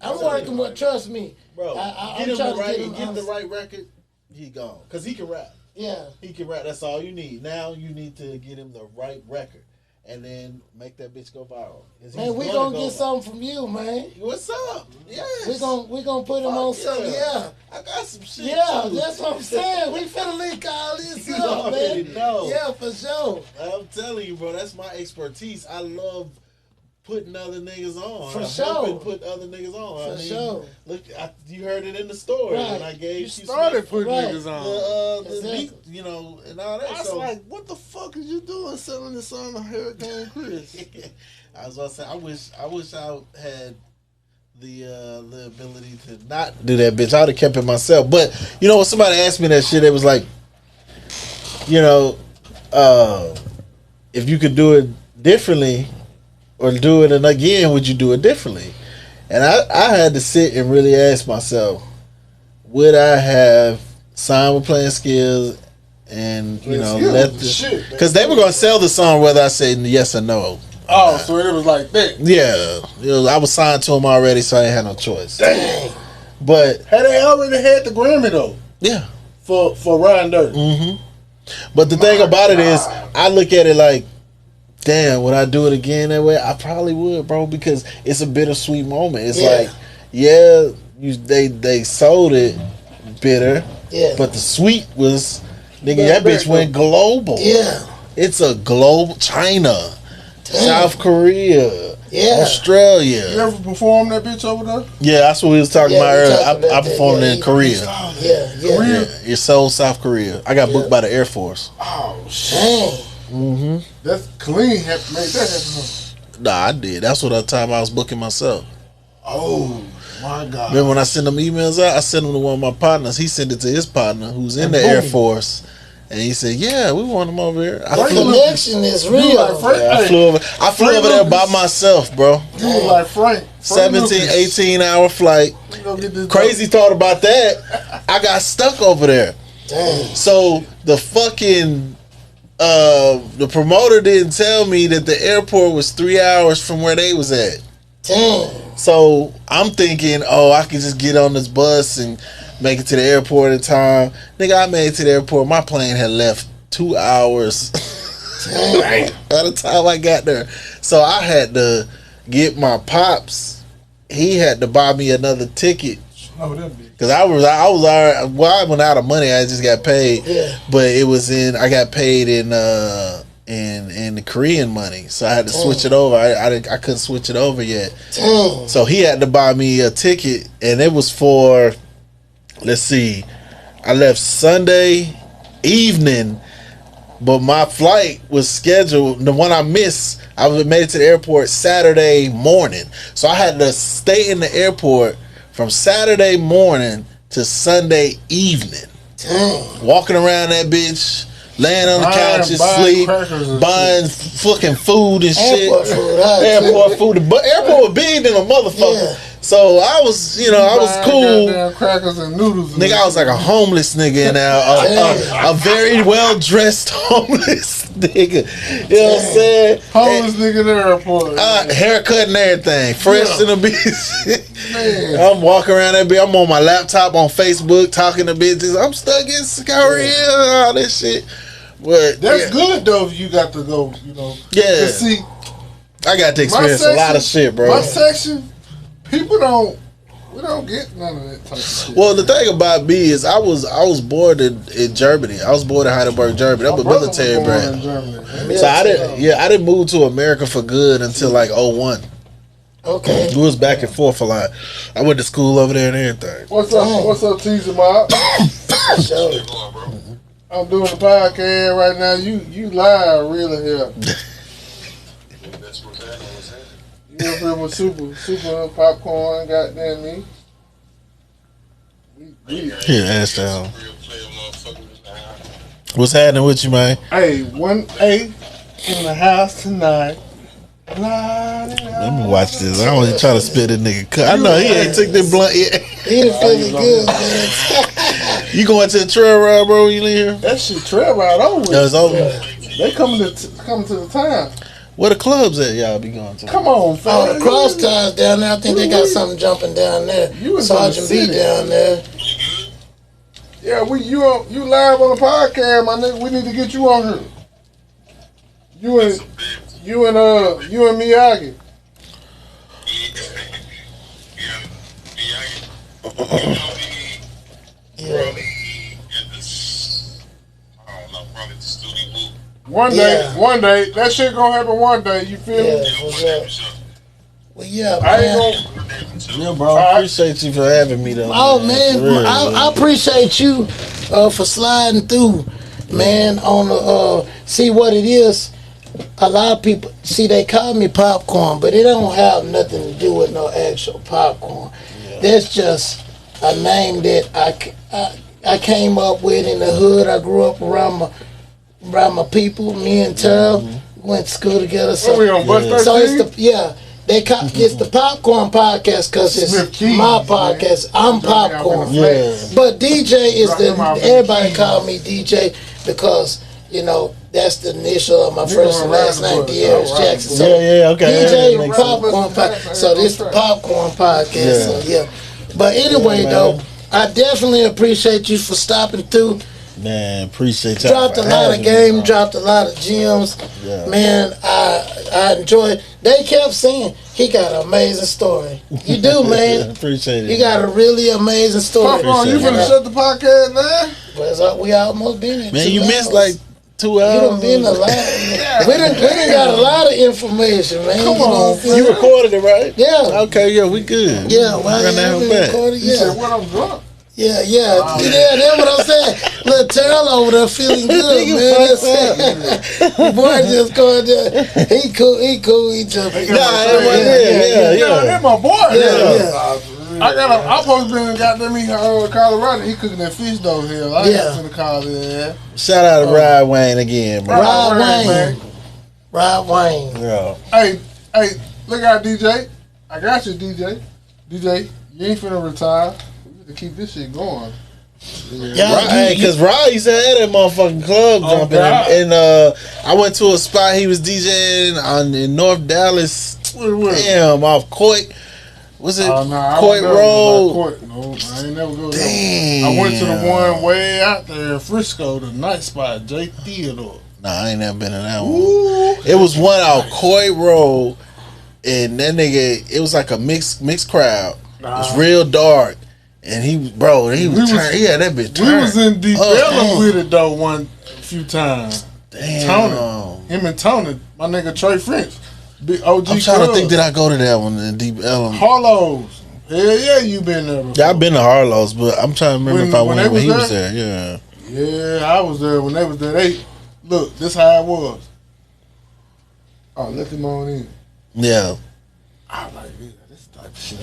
I'm working with. Trust me, bro. I'm Get him trying the to right, get him get the honest. right record. He gone because he can rap. Yeah, He can rap. That's all you need. Now you need to get him the right record and then make that bitch go viral. 'Cause man, he's we gonna gonna go get viral. something from you, man. What's up? Yes. We gonna put him on something. Yeah, I got some shit. yeah, too. that's what I'm saying. We finna link all this You up, already man. know. Yeah, for sure. I'm telling you, bro, that's my expertise. I love putting other niggas on. For I'm sure. helping put other niggas on. For sure. Look, you heard it in the story Right. when I gave You you started putting Right. niggas on. the Exactly. beat, you know, and all that. I was So like, what the fuck is you doing selling this on the Hurricane Chris? I was gonna say, I wish I had the ability to not do that, bitch. I would have kept it myself. But you know, when somebody asked me that shit, it was like, you know, if you could do it differently or do it again, would you do it differently? And I had to sit and really ask myself, would I have signed with Playing Skills and, you know, Skills let is the shit, man. because they were gonna sell the song whether I said yes or no. Oh, so it was like that. Yeah, I was signed to them already, so I ain't had no choice. Dang. But Had they already had the Grammy though yeah, for Ryan Dirty? Mm-hmm. But the thing about it is, I look at it like, damn, would I do it again that way? I probably would, bro, because it's a bittersweet moment. It's Yeah. like, yeah, they sold it bitter, Yeah. but the sweet was, nigga, that bitch went global. Yeah. It's a global, China, South Korea, Yeah. Australia. You ever perform that bitch over there? Yeah, that's what we was talking Yeah, about we earlier. talked about I that. performed Yeah, in Korea. Yeah, yeah. Korea? Yeah, it's Seoul, South Korea. I got booked by the Air Force. Oh shit. Dang. Mm-hmm. That's clean. Made that happen. Nah, I did. That's what the time I was booking myself. Oh my god. Remember when I sent them emails out? I sent them to one of my partners. He sent it to his partner who's in the Air Force. And he said, yeah, we want him over here. I The flew, connection is You real. like Frank? I flew over there by myself, bro. You was like Frank. 17, 18-hour flight. You gonna get this Crazy thought about that. I got stuck over there. Dang. So the fucking the promoter didn't tell me that the airport was 3 hours from where they was at. Dang. So I'm thinking, oh, I can just get on this bus and make it to the airport in time. Nigga, I made it to the airport. My plane had left 2 hours by the time I got there. So I had to get my pops. He had to buy me another ticket. Oh, that bitch. Cause I was already, well, I went out of money. I just got paid, Yeah. but it was I got paid in the Korean money, so I had to switch it over. I couldn't switch it over yet, Dang. so he had to buy me a ticket, and it was for, let's see, I left Sunday evening, but my flight was scheduled. The one I missed, I made it to the airport Saturday morning, so I had to stay in the airport from Saturday morning to Sunday evening. Dang. Walking around that bitch, laying on the couch, buying sleep, crackers and buying fucking food and shit. Airport food, huh? Airport food. But airport was big than a motherfucker. Yeah. So I was, I was cool. Goddamn crackers and noodles. Nigga, I was like a homeless nigga in there, a very well dressed homeless nigga. You know what I'm saying? Homeless nigga in the airport. Haircut and everything, fresh in the bitch. Man. I'm walking around that bitch. I'm on my laptop on Facebook talking to bitches. I'm stuck in Scary Hill and all this shit. But that's good though. If you got to go, Yeah. See, I got to experience a lot of shit, bro. My section, we don't get none of that type of shit. Well, the thing about me is I was born in Germany. I was born in Heidelberg, Germany. I'm a military brat. So I didn't move to America for good until like 01. Okay. We was back and forth a lot. I went to school over there and everything. What's up, T Jamaal? I'm doing the podcast right now. You live really here. You up here with super popcorn, goddamn me. Yeah, ass down. What's happening with you, man? Hey, 1A in the house tonight. Let me watch this. I don't even try to spit this nigga. I know he ain't took the blunt yet. He done feeling good, man. You going to the trail ride, bro, when you leave here? That shit trail ride over. No, it's over. They coming to the town. Where the clubs at y'all be going to? Come on, fam. Oh, the cross ties down there. I think they got something jumping down there. Sergeant B down there. Yeah, you live on the podcast, my nigga. We need to get you on here. You and Miyagi. Yeah. One day, that shit gonna happen one day. You feel me? Well, yeah, man. I ain't gonna. Yeah, bro. I appreciate you for having me, though. Oh, man. I appreciate you for sliding through, man, on the, see what it is. A lot of people, they call me popcorn, but it don't have nothing to do with no actual popcorn. Yeah. That's just a name that I came up with in the hood. I grew up around my people. Me and Terrell went to school together. So, so it's the Popcorn Podcast because it's my podcast. I'm Popcorn. Yeah. But DJ is everybody call me DJ because, that's the initial of my first and last name, De'Aaron Jackson. So okay. DJ Popcorn Podcast. So this the Popcorn Podcast. So yeah. But anyway, though, I definitely appreciate you for stopping through. Man, appreciate you. Dropped a lot of game, dropped a lot of gems. Yeah. Man, I enjoyed. They kept saying he got an amazing story. You do, man. Appreciate it. You got a really amazing story. Popcorn, you finna shut the podcast down? Well, we almost been in. Man, you missed like 2 hours. You done been a lot. We done got a lot of information, man. Come on, you recorded it, right? Yeah. Okay, yeah, we good. Yeah, well, recorded. You said what I'm drunk. Yeah, that's what I'm saying. Little Terrell over there feeling good, man. The boy just going there. He cool. He jumping. Yeah. That's my boy. Yeah. I'm supposed to be in goddamn Colorado. He cooking that fish though here. I got to the college. Shout out to Rod Wayne again, bro. Rod Wayne. Yeah. Hey, look out, DJ. I got you, DJ. DJ, you ain't finna retire. To keep this shit going. Because Rod used to have that motherfucking club jumping. And I went to a spot he was DJing in North Dallas. Damn, off Coit. Was it Coit Road? Coit. No, I ain't never go there. Damn. I went to the one way out there in Frisco, the night spot, J Theodore. Nah, I ain't never been in that one. It was one out Coit Road, and that nigga, it was like a mixed crowd. It was real dark. And he had that bitch turned. We was in Deep Ellum with it though a few times. Damn. Tony, him and Tony, my nigga Trey French, big OG. I'm trying to think, did I go to that one in Deep Ellum? Harlow's. Hell yeah, you been there before. Yeah, I've been to Harlow's, but I'm trying to remember if I went when he was there. Yeah. Yeah, I was there when they was there. Look, this how it was. Oh, let them on in. Yeah. I like this type of shit.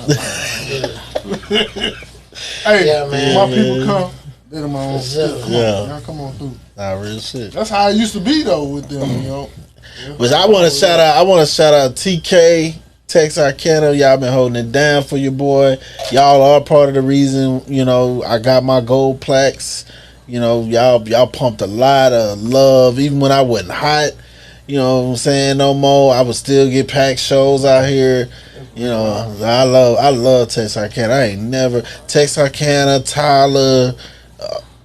Hey, man. My people come. Let them on. Y'all come on through. Nah, real shit. That's how it used to be though with them, But I want to shout out TK Texarkana, y'all been holding it down for your boy. Y'all are part of the reason, I got my gold plaques. Y'all pumped a lot of love, even when I wasn't hot. You know what I'm saying? No more. I would still get packed shows out here. I love Texarkana. I ain't never Texarkana, Tyler,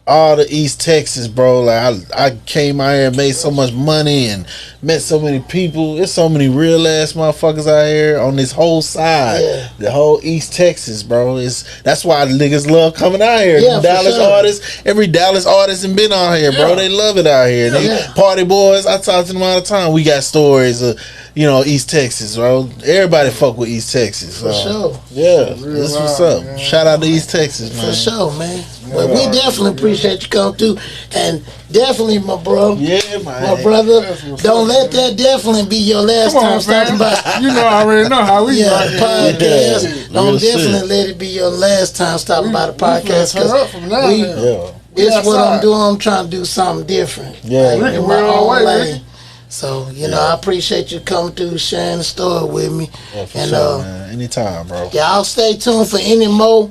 all the East Texas, bro. Like I came out here and made so much money and met so many people. There's so many real ass motherfuckers out here on this whole side. Yeah. The whole East Texas, bro. That's why niggas love coming out here. Yeah, The Dallas sure. artists, every Dallas artist and been out here, bro. They love it out here. They party boys. I talk to them all the time. We got stories of East Texas, bro. Everybody fuck with East Texas. For sure. Yeah, that's what's up. Man. Shout out to East Texas, man. For sure, man. But we definitely appreciate you coming through, and definitely, my bro. Yeah, man. My brother, don't let that definitely be your last time stopping by. I already know how we podcast. Yeah. Don't Real definitely shit. let it be your last time stopping by the podcast, because Yeah. it's what I'm doing. I'm trying to do something different. Yeah. Like, Ricky, in we're my on own way, lane. Ricky. So, I appreciate you coming through, sharing the story with me. Yeah, for And sure, man. Anytime, bro. y'all stay tuned for any more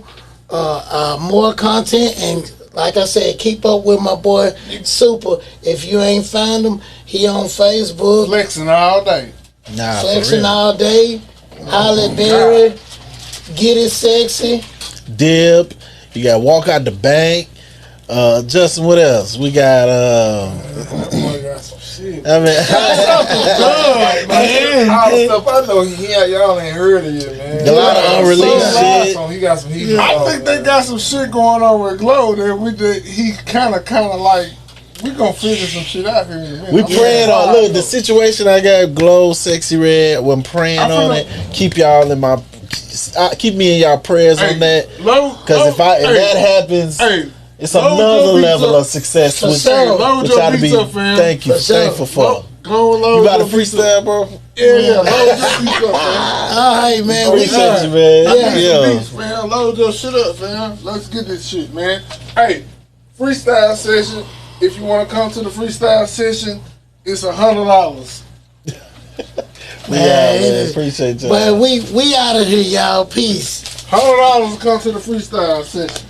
content, and like I said, keep up with my boy Super. If you ain't found him, he on Facebook, Flexing all day. Nah, for flexing real. all day. Holly Berry, get it sexy. Dip. You got Walk Out the Bank. Justin, what else? We got Shit. I mean All the stuff I know y'all ain't heard of it, man. A lot of unreleased shit. He got some heat. I think they got some shit going on with Glow that he kind of like, we gonna figure some shit out here in a minute. we praying on look the situation I got Glow Sexy Red. When praying on it, keep y'all in my keep me in y'all prayers on that. Because if that happens, it's another level of success which I to be thankful for. You about to freestyle, bro? Yeah, load your beats up, man. All right, man. Appreciate you, man. Yeah. Beats, man. Load your shit up, man. Let's get this shit, man. Hey, freestyle session. If you want to come to the freestyle session, it's $100. Man, appreciate you. But we out of here, y'all. Peace. $100 to come to the freestyle session.